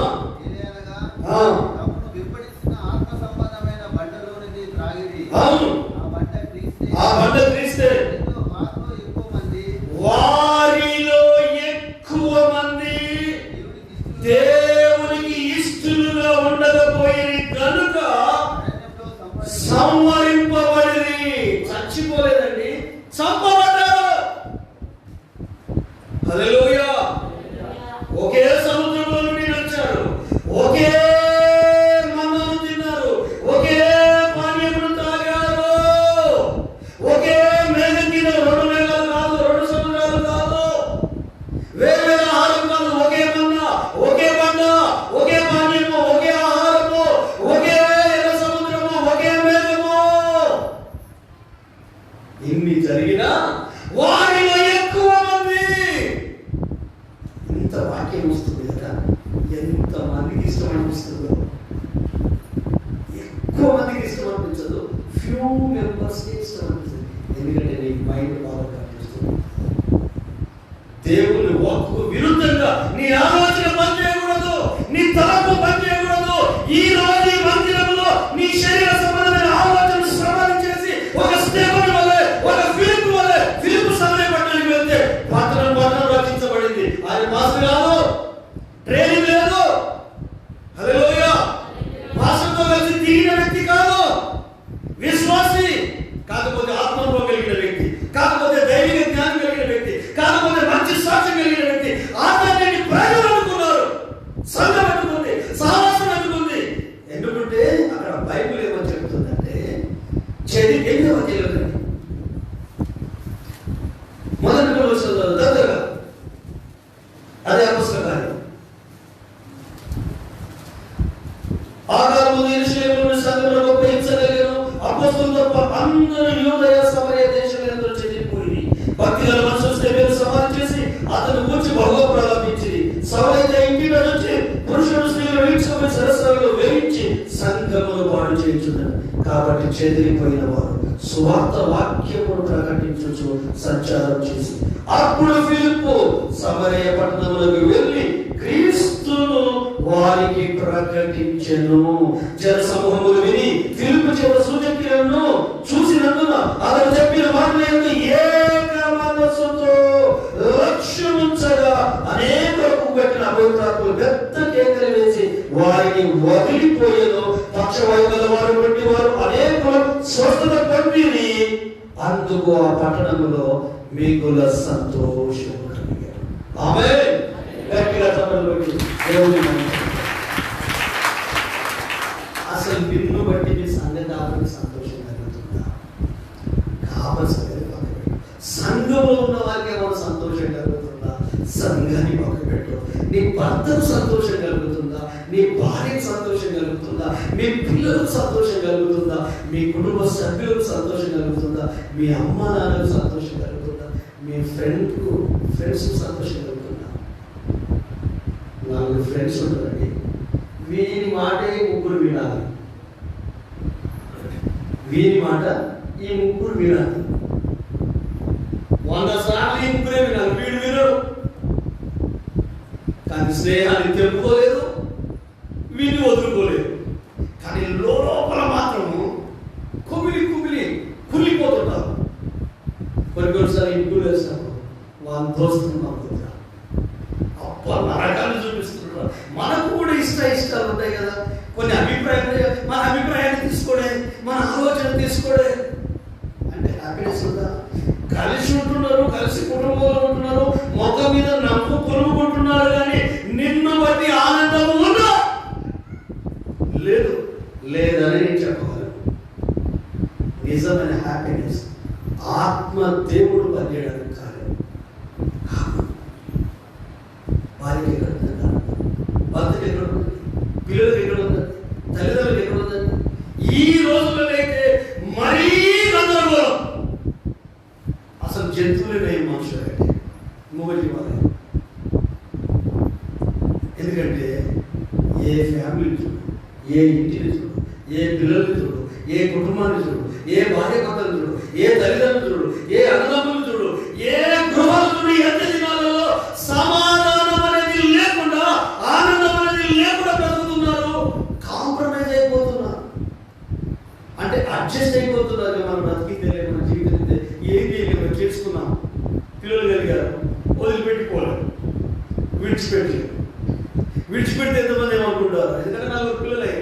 అవును, ఆ బండ క్రీస్తే. వారిలో ఎక్కువ మంది దేవునికి ఇష్టలుగా ఉండకపోయి కనుక సంవరింపబడి, చచ్చిపోలేదండి, చంపబడ్డారు. హల్లెలూయా. ఒకే సముద్రంలో నుండి వచ్చారు, ఒకే మన్నాను తిన్నారు, ఒకే పానీయమును తాగారు, ఒకే మేఘం కింద 2 మేఘాలు కాదు, 2 సముద్రాలు కాదు, వేరే ఆహారం కాదు, ఒకే మన్నా, ఒకే బండ, ఒకే పానీయము, ఒకే ఆహారము, ఒకే ఎర్ర సముద్రము, ఒకే మేఘము. ఇన్ని జరిగినా వారిలో ఎక్కువ మంది, ఇంత వాక్యం వస్తుంది కదా, ఎంత మందికి ఇష్టం అనిపిస్తుందో. ఎక్కువ మందికి ఇష్టం అనిపించదు, ఫ్యూ మెంబర్స్కి ఇష్టం అనిపిస్తుంది. ఎందుకంటే నీ మైండ్ బాగా కనిపిస్తుంది. దేవుని వాక్కు విరుద్ధంగా నీ ఆలోచన పనిచేయకూడదు, నీ తలపు పనిచేయకూడదు. ఈ రోజు ఈ మందిరంలో నీ శరీర సంబంధమైన ఆలోచన శ్రవణం చేసి ఒక స్టెఫెను వలె, ఒక ఫిలిప్పు వలె, ఫిలిప్పు సమయ పట్టణానికి వెళ్తే పట్టణం రక్షించబడింది. ఆయన మాస్టర్ కాదు, ట్రైనింగ్ లేదు. హల్లెలూయా. మాస్టర్తో కలిసి తిరిగిన వ్యక్తి కాదు, విశ్వాసి. కాకపోతే ఆత్మలో కలిగిన వ్యక్తి, కాకపోతే దైవిక జ్ఞానం కలిగిన వ్యక్తి, కాకపోతే మంచి సాక్ష్యం కలిగిన వ్యక్తి. ఆత్మని ప్రజలు అనుకున్నారు, సంఘం అనుకుంది, సహవాసం అనుకుంది. ఎందుకంటే అక్కడ బైబిల్ ఏమని చెప్తుందంటే, చెది 8వ అధ్యాయం మొదటి దగ్గరగా అదే అపొస్తలుల కార్యం. ఆ కాలంలో యెరూషలేములోని సంఘంలో గొప్ప హింస కలిగెను. అపొస్తలులు తప్ప అందరూ యూదయ సమరయ దేశములందు చెదిరిపోయి భక్తిగల మనుషులు స్టెఫెను సమాధి చేసి అతను గూర్చి బహుగా ప్రలాపించిరి. సౌలైతే ఇంటిలో నుంచి పురుషుడు స్త్రీలు వీడ్చుకొని సరస్సులలో వేయించి సంఘమును పాడు చేయుచున్నారు. కాబట్టి చెదిరిపోయిన వారు సువార్త వాక్యమును ప్రకటించుచు సంచారం చేసి అప్పుడు ఫిలిప్పు సమరయ పట్టణములకు వెళ్ళి క్రీస్తును వారికి ప్రకటించెను. జన సమూహములు విని ఫిలిప్పు చేత సూచక్రియలను చూసినందున అతను చెప్పిన మాటలందు ఏక మనస్సుతో లక్ష్యముంచగా అనేకులకు పెట్టిన అభివృద్ధాత్మలు పెద్ద కేకలు వేసి వారిని వదిలిపోయేను. పక్షవాయు గల వారు బట్టి వారు అనేకులు స్వస్థత పొందిరి. అందుకు ఆ పట్టణములో మిగుల సంతోషం కలిగారు. ఆమేన్. గట్టిగా చప్పట్లు కొట్టి దేవుని అసలు నిన్ను బట్టి మీ సంఘానికి సంతోషం కలుగుతుందా? కావలసిన సంఘంలో ఉన్న వారికి ఏమైనా సంతోషం కలుగుతుందా? సంఘాన్ని పక్కపెట్టు. నీ భర్తకు సంతోషం కలుగుతుందా? నీ భార్యకు సంతోషం కలుగుతుందా? మీ పిల్లలకు సంతోషం కలుగుతుందా? మీ కుటుంబ సభ్యులకు సంతోషం కలుగుతుందా? మీ అమ్మ నాన్నకు సంతోషం కలుగుతుందా? మీ ఫ్రెండ్స్ సంతోషం కలుగుతుందా? 4 ఫ్రెండ్స్ ఉంటారండి. వీని మాట ఈ ముగ్గురు వినాలి. వీని మాట ఈ ముగ్గురు వినాలి. 100 సార్లు ఈ ముగ్గురే వినాలి. వీడు వినడు. కానీ స్నేహాన్ని తెప్పుకోలేదు, వీడిని వదులుకోలేదు. కానీ లోపల మాత్రము కుమిలిపోతుంటారు. కొన్నిసార్లు ఇంట్లో వేస్తాము వాళ్ళ దోస్తులు నమ్ముతుంటారు. అప్ప నరకాన్ని చూపిస్తుంటారు. మనకు కూడా ఇష్టాలు ఉంటాయి కదా. కొన్ని అభిప్రాయాలు, మన అభిప్రాయాన్ని తీసుకోడే, మన ఆలోచన తీసుకోడే అంటే హ్యాపీనెస్ ఉందా? కలిసి ఉంటున్నారు, కలిసి కుటుంబంలో ఉంటున్నారు, మొత్తం మీద నవ్వు కొనుక్కుంటున్నారు, కానీ నిన్ను బట్టి ఆనందం ఉందా? లేదని నేను చెప్పగలను. నిజమైన హ్యాపీనెస్ ఆత్మ దేవుడు పనిచేయడానికి కాదు. వారికి ఎక్కడ ఉందండి? భర్తకి ఎక్కడ ఉంది? పిల్లలకి ఎక్కడ ఉందండి? తల్లిదండ్రులకు ఎక్కడ ఉందండి? ఈ రోజులైతే మరీ గందరగోళం. అసలు జంతువులే మనుషులైతే మొగలి వాళ్ళే. ఎందుకంటే ఏ ఫ్యామిలీ చూడు, ఏ ఇంటిని చూడు, ఏ పిల్లల్ని చూడు, ఏ కుటుంబాన్ని చూడు, ఏ భార్య భర్తలు చూడు, ఏ తల్లిదండ్రులు చూడు, ఏ అన్నదమ్ములు చూడు, ఏ గృహాలు చూడు, అన్ని దినాలలో సమాధానం అనేది లేకుండా, ఆనందం అనేది లేకుండా బ్రతుకుతున్నారు. కాంప్రమైజ్ అయిపోతున్నారు. అంటే అడ్జస్ట్ అయిపోతున్నారు. మనం బ్రతికితే మన జీవితం ఏం చేయలేము, చేసుకున్నాం, పిల్లలు కలిగారు, వదిలిపెట్టిపోలేదు, విడిచిపెడితే ఎంతమంది ఏమనుకుంటారు? ఎందుకంటే 4 పిల్లలే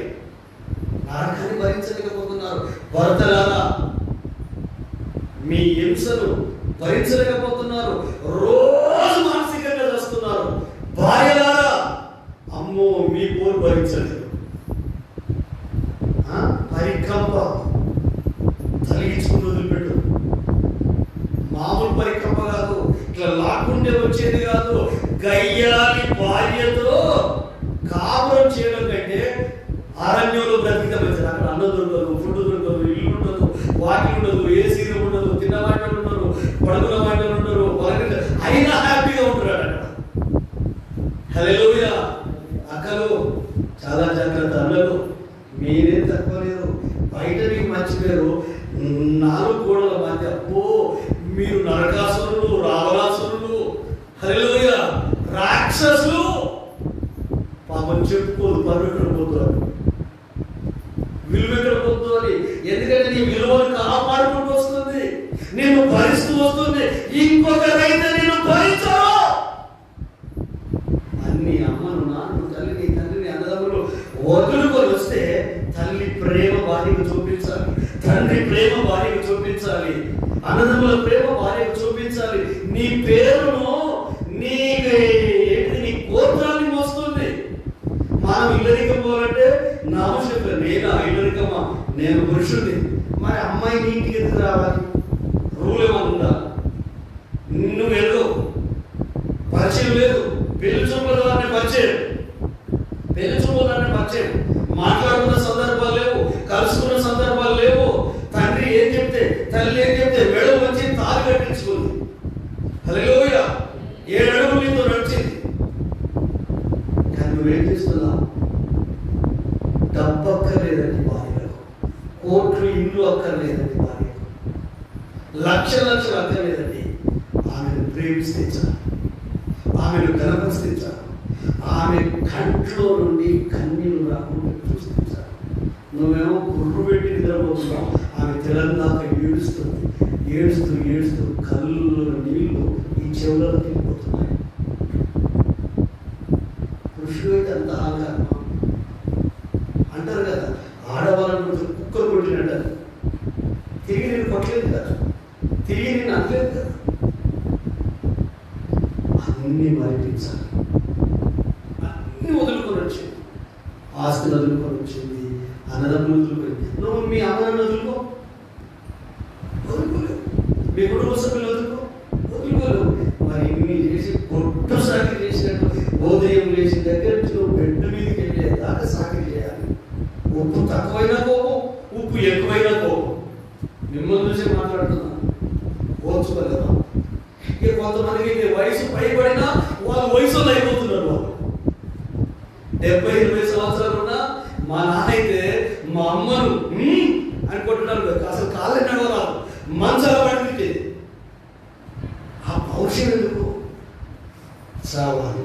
నరకాన్ని భరించలేకపోతున్నారు. భర్తలారా మీ హింసను భరించలేకపోతున్నారు, రోజు మానసికంగా చేస్తున్నారు. భార్యలారా అమ్మో మీ పోరు భరించలేదు. పరికంప తలిగించుకుని వదిలిపెట్టు. మామూలు పరికంప కాదు, ఇట్లా లాక్కుంటే వచ్చేది కాదు. గయ్యాలి భార్యతో కాపురం చేయడం కంటే అరణ్యంలో బ్రతికితే మంచిది. అక్కడ అన్నం దొరకదు, ఫుడ్ దొరకదు, ఇల్లు ఉండదు, వాకిలు ఉండదు, ఏసీలు ఉండదు, తిన్న వాటిలు ఉండరు, పడుకున్న వాటిలు ఉండరు, అయినా హ్యాపీగా ఉంటున్నాడు అక్కడ. హల్లెలూయా. అక్కలు చాలా జాగ్రత్త. అన్నలు మీరేం తక్కువ లేదు. బయట మీకు మంచి పేరు, 4 గోడల మధ్య అబ్బో మీరు నరకాసురులు, రావణాసురులు, హల్లెలూయా, రాక్షసులు. పాపం చెప్పుకోదు, పర్వెక్కడ పోతున్నారు, విలువ ఎక్కడ పోతుంది. ఎందుకంటే నీ విలువను కాపాడుకుంటూ వస్తుంది, నిన్ను భరిస్తూ వస్తుంది. ఇంకొకరైతే నేను భరించను. అన్ని అమ్మను, నాన్నను, తల్లిని, తండ్రిని, అన్నదమ్ములు వదులుకొని వస్తే తల్లి ప్రేమ భార్యకు చూపించాలి, తండ్రి ప్రేమ భార్యకు చూపించాలి, అన్నదమ్ముల ప్రేమ భార్యకు చూపించాలి. నీ పేరును, నీ గోత్రాన్ని మోస్తుంది. మనం ఇల్లరికం పోవాలంటే నామశక్తులు, ఇల్లరికమా, నేను పురుషుడిని. మరి అమ్మాయి నీ ఇంటికి ఎందుకు రావాలి? రూల్ ఏమన్నా ఉందా? నువ్వు వెళ్ళు, పరిచయం లేదు. పెళ్లి చూపుల ద్వారా పరిచయం, మాట్లాడుకున్న సందర్భాలు లేవు, కలుసుకున్న సందర్భాలు లేవు. తండ్రి ఏం చెప్తే, తల్లి ఏం చెప్తే మెడలు వచ్చి తాళి కట్టించుకుంది. హల్లెలూయా. 7 అడుగులు నీతో నడిచింది. కానీ నువ్వేం చేస్తున్నావు? డబ్బు అక్కర్లేదండి భార్యలకు, కోట్లు ఇల్లు అక్కర్లేదండి భార్యకు, లక్షలు అక్కర్లేదండి. ఆమెను ప్రేమిస్తే చాలు, ఆమెను గణపరిస్తే చాలు, ఆమె కంట్లో నుండి కన్నీళ్ళు రాకుండా చూస్తే చాలు. నువ్వేమో గుర్రు పెట్టి నిద్రపోతున్నావు, ఆమె తెలంగాణ ఏడుస్తుంది. ఏడుస్తూ కళ్ళలో నీళ్లు ఈ చెవులకు వెళ్ళిపోతున్నాయి. పురుషుడు అయితే అంత అహంకారం అంటారు కదా, ఆడవాళ్ళను కుక్కలు కొట్టినట్టారు. తిరిగి నేను కొట్టలేదు కదా, తిరిగి నేను అనలేదు కదా. అన్నీ మరిపించాలి, అన్నీ వదులుకొని వచ్చింది. ఆస్తులు వదులుకొని వచ్చింది, అన్నదమ్ములు వదులుకొని. నువ్వు మీ అమ్మను వదులుకోలేవు, మీ కుటుంబ సభ్యులు వదులుకోలేవు. మరి ఇన్ని చేసి కొట్టు సాకి చేసినట్టు ఉదయం లేచి దగ్గర నుంచి నువ్వు బెడ్ మీదకి వెళ్ళేదాకా సాకి చేయాలి. ఉప్పు తక్కువైనా కోపం, ఉప్పు ఎక్కువైనా కోపం. మిమ్మల్ని చూసి మాట్లాడుతున్నాను, ఓర్చుకోలేదా? ఇక కొంతమందికి వయసు పైబడినా వాళ్ళు వయసులో అయిపోతున్నారు. వాళ్ళు 70-80 సంవత్సరాలు ఉన్నా మా నాన్న అయితే మా అమ్మను అని కొట్టడానికి అసలు కాళ్ళ నడవరాదు, మంచాల పడితే. ఆ పౌరుషం ఎందుకు? చావాలి.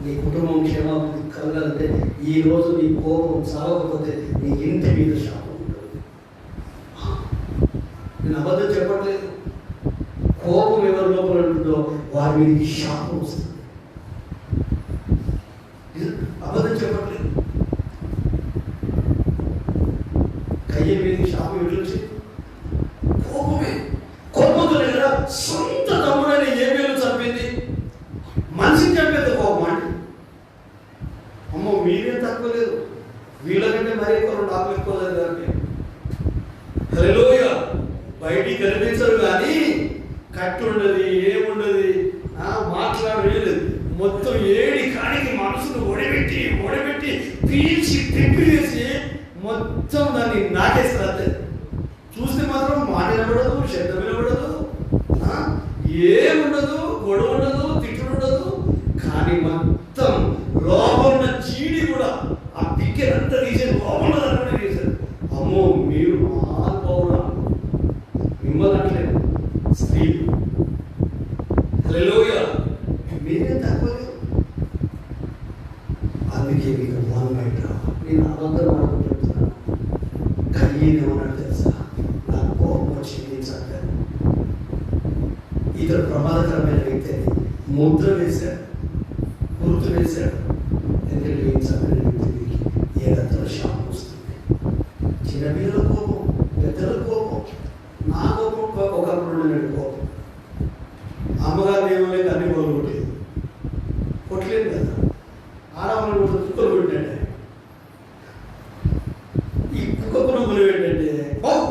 నీ కుటుంబం క్షేమాభివృద్ధి కలగాలంటే ఈ రోజు నీ కోపం చావకపోతే నీ ఇంటి మీద శాపం ఉంటుంది. నేను అబద్ధం చెప్పట్లేదు. కోపం ఎవరి లోపల ఉంటుందో వారి మీదకి శాపం వస్తుంది. అబద్ధం చెప్పట్లేదు. కయ్య మీదకి శాపం ఎట్లొచ్చింది? కోపమే. కోపంతో లేదా సొంత తమ్ముడైన ఏబేలు చంపింది, మనిషిని చంపేది కోపం అండి. అమ్మో మీరేం తక్కువ లేదు, వీళ్ళకంటే మరీ ఎక్కువ 2 ఆకులు ఎక్కువ దానికి. హల్లెలూయా. బయటికి కనిపించరు కానీ కట్టు ఉండదు, ఏముండదు, మాట్లాడలేదు. మొత్తం ఏడి కాడికి మనసును ఒడబెట్టి పీల్చి తిప్పి వేసి మొత్తం దాన్ని నాటేస్తారు. అంతే. చూస్తే మాత్రం మాట వినబడదు, శబ్దం వినబడదు, ఏముండదు, గొడవ ఉండదు, తిట్టుడు ఉండదు. కానీ మొత్తం లోపల ఉన్న చీడి కూడా ఆ పిక్కెనంతా తీసేది, లోపల దాన్ని తీశారు. అమ్మో మీరు మహానుభావుడా, మిమ్మల్ని అంటలేదు స్త్రీలు. హల్లెలూయా. మీరే తక్కువ. అందుకే మీకు బాగుంట. నేను అబద్ధం అనుకుంటున్నాను. కయ్యేమన్నాడు తెలుసా? నా కోపం వచ్చింది చంపాను. ఇతడు ప్రమాదకరమైన వ్యక్తిని ముద్ర వేశాడు, గుర్తు వేశాడు. ఎందుకంటే ఏం చంపిన వ్యక్తికి ఏడంతల శాపం వస్తుంది. చిన్నపిల్లల కోపం, పెద్దల కోపం. నా కోపం ఒకప్పుడు ఉండినట్టు కోపం. అమ్మగారు ఏమో అన్ని గోలు కొట్టలేదు కదా. ఆడవాళ్ళు కుక్కలు పెట్టండి. ఈ కుక్క పురుగులు ఏంటంటే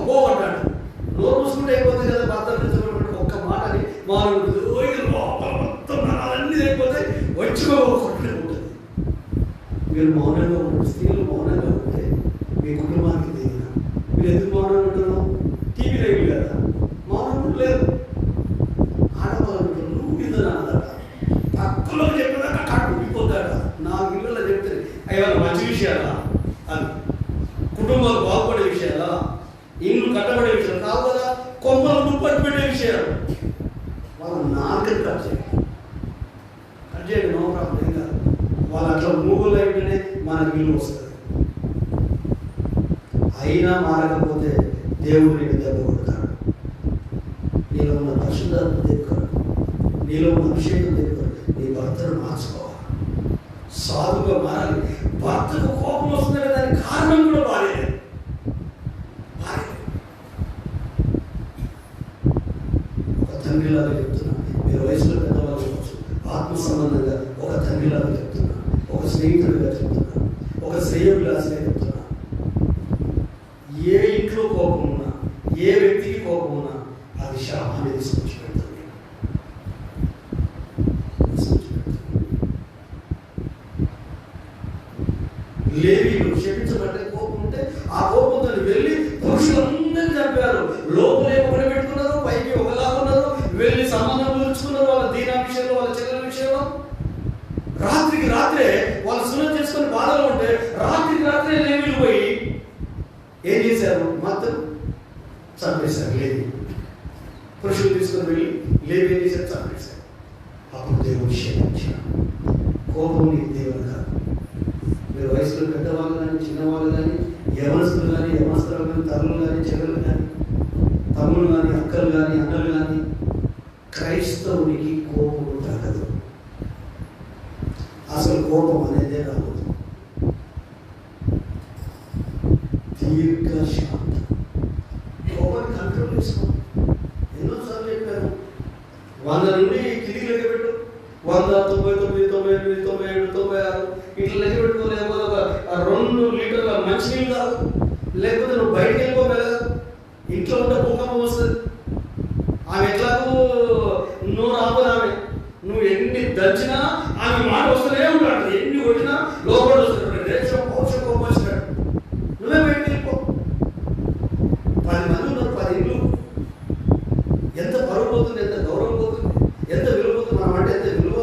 బో అంటాడు. నోరు చూసుకుంటే అయిపోతుంది కదా. భర్త ఒక్క మాటని మారుంటుంది. మొత్తం అన్నీ అయిపోతే వచ్చి కొట్టలే ఉంటుంది. మీరు మౌనంగా ఉంటుంది. స్త్రీలు మౌనంగా ఉంటే మీ కుటుంబానికి దిగిన. మీరు ఎందుకు మౌనంగా ఉంటున్నావు? టీవీ రేవి కదా, మౌనం లేదు. ఆడవాళ్ళు నువ్వు ఇద్దరు అన్నదట, పక్కలో చెప్పేదాకా కాటు ఉండిపోతాడ. నా ఇళ్ళలో చెప్తే అయ్యా మంచి విషయాలా అని, కుటుంబాలు బాగుపడే విషయాలా, ఇల్లు కట్టబడే విషయాలు కావు కదా. కొమ్మలు దుప్పట్టు పెట్టే విషయాలు. వాళ్ళు నాలుగు కట్ చేయండి, నో ప్రాబ్లం. ఏం కాదు. వాళ్ళు అట్లా మూగులు అయితేనే మనకు విలువ వస్తుంది. అయినా మారకపోతే దేవుడు నీకు దెబ్బ కొడతాడు. నీలో ఉన్న పరిశుద్ధాత్మ దేవుడు, నీలో ఉన్న అభిషేకం దేవుడు. నీ భర్తను మార్చుకోవాలి, సాధుగా మారాలి. భర్తకు కోపం వస్తుందంటే దానికి కారణం కూడా భార్య. ఒక తండ్రిలాగా చెప్తున్నా. మీరు వయసులో పెద్దవాళ్ళు కావచ్చు, ఆత్మ సంబంధంగా ఒక తండ్రిలాగా చెప్తున్నా, ఒక స్నేహితుడిగా చెప్తున్నా, ఒక శ్రేయోభిలాషిగా చెప్తున్నా. ఏ ఇంట్లో కోపం ఉన్నా, ఏ వ్యక్తికి కోపం ఉన్నా అది శాపాన్ని తీసుకొచ్చి పెడుతుంది. లేవీయులు క్షమించబట్టే కోపం ఉంటే ఆ కోపంతో వెళ్ళి పురుషులందరినీ చంపారు. లోపలే ఒకటి పెట్టుకున్నారు, పైకి ఒకలా ఉన్నారు. వెళ్ళి సంబంధం కుదుర్చుకున్నారు వాళ్ళ దీనా విషయంలో, వాళ్ళ చెల్లెల విషయంలో. రాత్రికి రాత్రే వాళ్ళు సున్నం చేసుకొని బాధలో ఉంటే రాత్రికి రాత్రే లేవీయులు ఏం చేశారు? మాత్రం చంపేశారు. లేవి పురుషులు తీసుకుని వెళ్ళి లేవి ఏం చేశారు? చంపేశారు. అప్పుడు దేవుడు క్షమించాడు. కోపం నీకు దేవుడు కాదు. మీరు వయసులో పెద్దవాళ్ళు కానీ, చిన్నవాళ్ళు కానీ, యవనస్తులు కానీ, యవనస్తులు కానీ, తల్లులు కానీ, చెల్లెలు కానీ, తమ్ముళ్ళు కానీ, అక్కలు కానీ, అన్నలు కానీ, క్రైస్తవునికి కోపం తగ్గదు. అసలు కోపం అనేదే రాదు. దీర్ఘశాంతం. కోపాన్ని కంట్రోల్ చేసుకో. ఎన్నోసార్లు చెప్పారు. 100 నుండి కిందికి లెక్క పెట్టు. 100, 99, 98, 97, 96 ఇట్లా లెక్క పెట్టుకోలేకపోతే ఒక 2 లీటర్ల మంచినీళ్ళు తాగు. లేకపోతే నువ్వు బయటకు వెళ్ళిపోగలదు. ఇంట్లో ఉంటే భూకంపం వస్తుంది. ఆమె ఎట్లాగూ నువ్వు రాబోదు. ఆమె నువ్వు ఎన్ని దంచినా ఆమె మాట వస్తూనే ఉంటాడు. ఎన్ని కొట్టినా లోపల వస్తున్నాడు. రేషం పౌరుషం కోపం వచ్చినాడు. నువ్వే బయటకు వెళ్ళిపో. 10 మంది ఉన్నారు, 10 ఇళ్ళు. ఎంత పరువు పోతుంది, ఎంత గౌరవం పోతుంది, ఎంత విలువ పోతుంది. మనం అంటే ఎంత విలువ,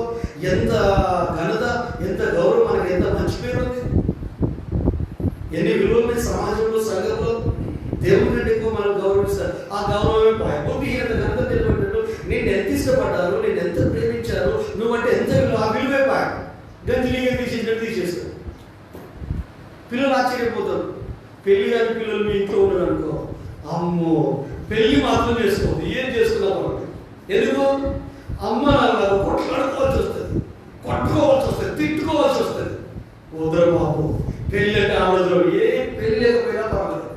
ఎంత ఘనత, ఎంత గౌరవం, మనకి ఎంత మంచి పేరు ఉంది. ఎన్ని విలువలు సమాజంలో, సంఘంలో. దేవుడి కంటే ఎక్కువ మనం గౌరవిస్తారు. ఆ గౌరవమే భూమి ఎంత ఘనత నిలబడ్డాడు. నేను ఎంత ఇష్టపడ్డారు, నేను ఎంత ప్రేమించారు, నువ్వంటే ఎంత విలువ. ఆ విలువే పాయ గంతులీగా తీసేస్తారు. పిల్లలు ఆశ్చర్యపోతారు. పెళ్లి కాని పిల్లలు మీ ఇంట్లో ఉన్నారు అనుకో, అమ్మో పెళ్లి మాత్రం చేసుకోవద్దు. ఏం చేసుకున్నావు అంటే ఎందుకు? అమ్మ నాన్నలు కొట్లాడుకోవాల్సి వస్తుంది, కొట్టుకోవాల్సి వస్తుంది, తిట్టుకోవాల్సి వస్తుంది. వద్దరు బాబు. పెళ్ళి అంటే ఆలోచన ఏ పెళ్ళి లేకపోయినా పర్వాలేదు.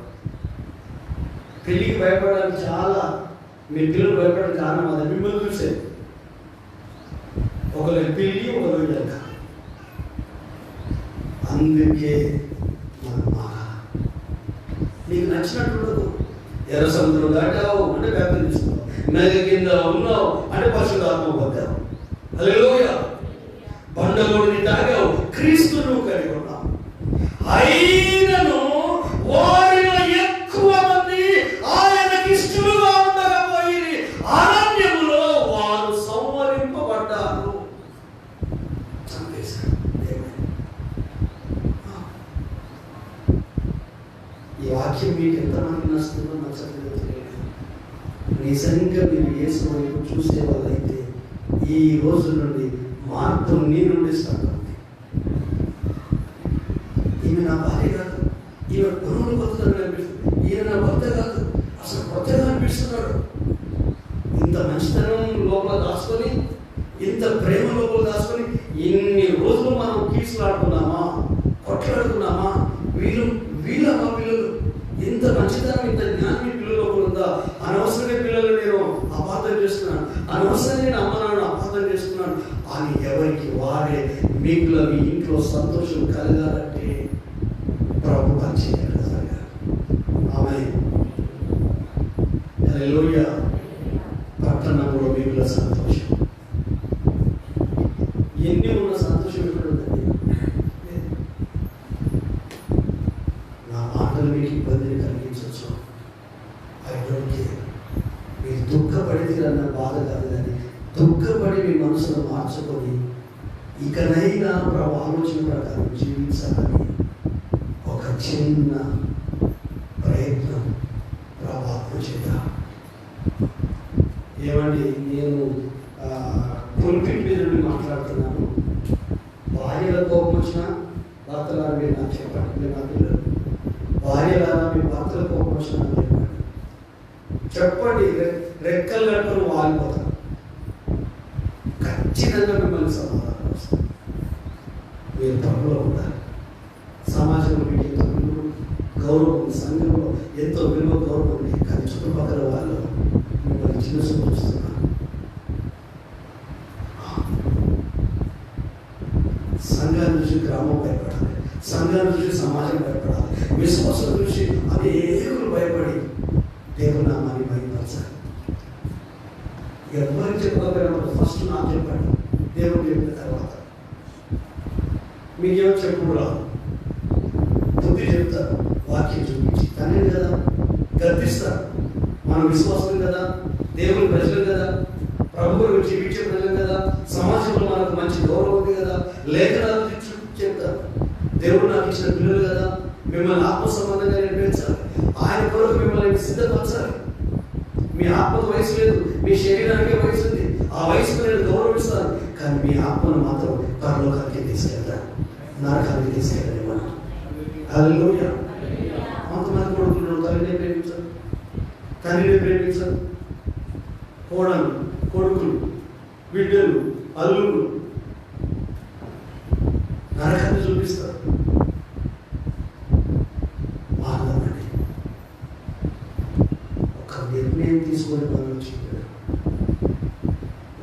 పెళ్ళికి భయపడడానికి చాలా మీ పిల్లలు భయపడడానికి కారణం అదే. మిమ్మల్ని చూసే ఒకరికి పెళ్ళి, ఒకరు వెళ్ళక. అందుకే నీకు నచ్చినట్టు ఉండదు. ఎర్ర సముద్రం దాటావు అంటే వ్యాప్తం తీసుకున్నావు. నది కింద ఉన్నావు అంటే పరిశుద్ధాత్మ పొందావు. హల్లెలూయా. బండలోని తాగావు, క్రీస్తు నువ్వు కలిగి ఉన్నావు. అయినను వారిలో ఎక్కువ మంది ఆయనకి ఇష్టలుగా ఉండకపోయి అరణ్యములో వారు సంవరింపబడ్డారు. ఈ వాక్యం మీకు ఎంతమంది నచ్చుతుందో నచ్చట్లేదో తెలియదు. నిజంగా మీరు యేసు వైపు చూసే వాళ్ళైతే ఈ రోజు నుండి మార్పు నీ నుండి స్టార్ట్ అవుతుంది. ఈమె నా భార్య కాదు, ఈమె గురువులు కొత్తగా అనిపిస్తుంది, ఈయన నా భర్త కాదు, అసలు కొత్తగా అనిపిస్తున్నాడు. ఇంత మంచితనం లోపల దాచుకొని, ఇంత ప్రేమ లోపల దాచుకొని ఇన్ని రోజులు మనం కీసులాడుకున్నామా, కొట్లాడుకున్నామా. వీళ్ళ పిల్లలు ఇంత మంచితనం, ఇంత జ్ఞానం మీ పిల్లల లోపల ఉందా? అనవసరంగా పిల్లలు నేను అపార్థం చేస్తున్నాను, అనవసరంగా నేను అమ్మ నాన్న అపార్థం చేస్తున్నాను అని ఎవరికి వారే మీకు మీ ఇంట్లో సంతోషం కలగాలంటే ప్రభు పనిచేయాలి. ఆమేన్. హల్లెలూయా. పట్టణంలో మీకు సంతోషం ఎన్ని ఉన్న సంతోషం ఎక్కడ ఉందండి? నా మాటలు మీకు ఇబ్బందిని కలిగించవచ్చు. అయితే మీరు దుఃఖపడితేరన్న బాధ కాదు, కానీ దుఃఖపడి మీ మనసును మార్చుకొని ఇకనైనా ప్రభు ఆలోచన ప్రకారం జీవించాలని ఒక చిన్న ప్రయత్నం ప్రభావం చేద్దాం. ఏమండి, నేను పుల్పిట్ మీద నుండి మాట్లాడుతున్నాను. భార్యల కోపం వచ్చినా భర్తలారా మీరు నాకు చెప్పండి. మీరు నా పిల్లలు భార్యలారా మీ భర్తల కోపం వచ్చినా చెప్పండి. రెక్కలు కట్టుకొని వాలిపోతారు. ఖచ్చితంగా మిమ్మల్ని సమాధానం వస్తుంది. మీరు ప్రభులో ఉండాలి. సమాజంలో మీకు ఎంతో విలువ, గౌరవం ఉంది. సంఘంలో ఎంతో విలువ, గౌరవం ఉంది. కానీ చుట్టుపక్కల వాళ్ళు మిమ్మల్ని చిన్న చూస్తున్నారు. సంఘాన్ని చూసి గ్రామం భయపడాలి, సంఘాన్ని చూసి సమాజం భయపడాలి, విశ్వాసం చూసి అనేకులు భయపడి దేవుని నామాన్ని భయపరచాలి. ఎవరికి చెప్పకపోయినప్పుడు ఫస్ట్ నాకు చెప్పండి. దేవుడు చెప్పిన తర్వాత మీకేమో చెప్పు రాదు. బుద్ధి చెప్తారు, వాక్యం చూపించి తనే కదా గర్తిస్తారు. మన విశ్వాసం కదా, దేవుని ప్రజలు కదా, ప్రభు గురించి జీవించే ప్రజలు కదా, సమాజంలో మనకు మంచి గౌరవం ఉంది కదా, లేఖనాలు చెప్తారు. దేవుడు నాకు ఇచ్చిన పిల్లలు కదా, మిమ్మల్ని ఆత్మ సంబంధంగా నడిపించాలి. ఆయన కొరకు మిమ్మల్ని సిద్ధపరచాలి. మీ ఆత్మకు వయసు లేదు, మీ శరీరానికి వయసు ఉంది. ఆ వయసుకు నేను గౌరవిస్తాను, కానీ మీ ఆత్మను మాత్రం పరలోకానికి తీసుకెళ్తాను, నరకానికి తీసుకెళ్ళాలి. మనం హల్లెలూయా. కొంతమంది కొడుకులు తల్లిని ప్రేమించారు, తండ్రిని ప్రేమించారు, కోడలు, కొడుకులు, బిడ్డలు, అల్లులు నరకాన్ని చూపిస్తారు. మారదామండి. ఒక నిర్ణయం తీసుకొని మనం చెప్పారు.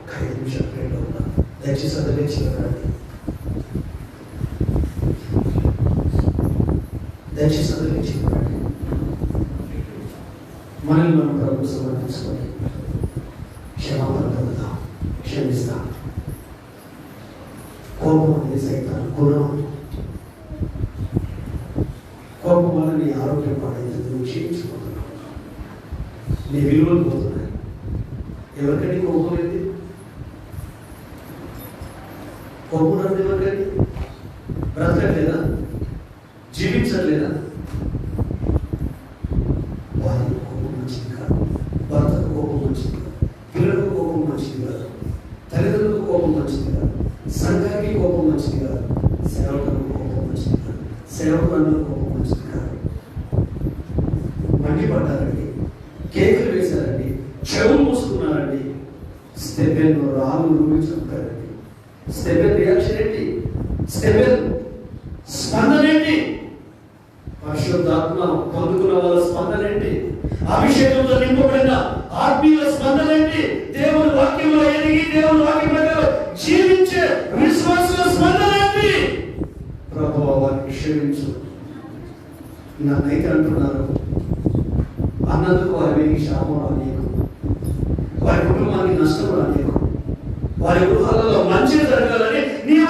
ఒక 5 నిమిషాలు ఫ్రెండ్ ఉన్నాం. దయచేసి అది లేచిరండి, దయచేసి అది లేచిరండి. మనల్ని మనం ప్రభు సమర్పించుకొని క్షమాపణ పొందుతాం, క్షమిస్తాం. కోపం అనేది సైతాను గుణం. కోపం వల్ల నీ ఆరోగ్యం పాడైంది, నువ్వు క్షీణించుకుంటున్నావు, నీ విలువలు పోతున్నాయి. ఎవరికండి కోపం లేదు? కోపం ఉన్నది ఎవరికండి? బ్రతకట్లేదా? జీవించట్లేదా? వారికి కోపం మంచిది కాదు, భర్తకు కోపం మంచిది కాదు, పిల్లలకు కోపం మంచిది కాదు, తల్లిదండ్రులకు కోపం మంచిది కాదు, సంఘానికి కోపం మంచిది కాదు, సేవకులకు కోపం మంచిది కాదు, సేవకులకు కోపం మంచిది కాదు. మండిపడ్డారండి, కేకులు వేశారండి, చెవులు మూసుకున్నారండి. స్టెఫెన్ రాళ్ళు రూపి చంపారండి. స్టెఫెన్ రియాక్షన్ ఏంటి? స్టెఫెన్ స్పందన ఏంటి? పరిశుద్ధాత్మ పొందుకున్న వాళ్ళ స్పందన ఏంటి? అభిషేకంతో నింపబడిన ఆత్మీయ స్పందన ఏంటి? దేవుని వాక్యంలో ఎదిగి దేవుని వాక్యం ప్రకారం జీవించే విశ్వాసుల స్పందన ఏంటి? ప్రభువా వారిని క్షమించు. నన్నైతే అంటున్నారు, అన్నందుకు వారి మీద శాపం రానీయకు, వారి కుటుంబానికి నష్టం రానీయకు, వారి గృహాలలో మంచి జరగాలని నీవు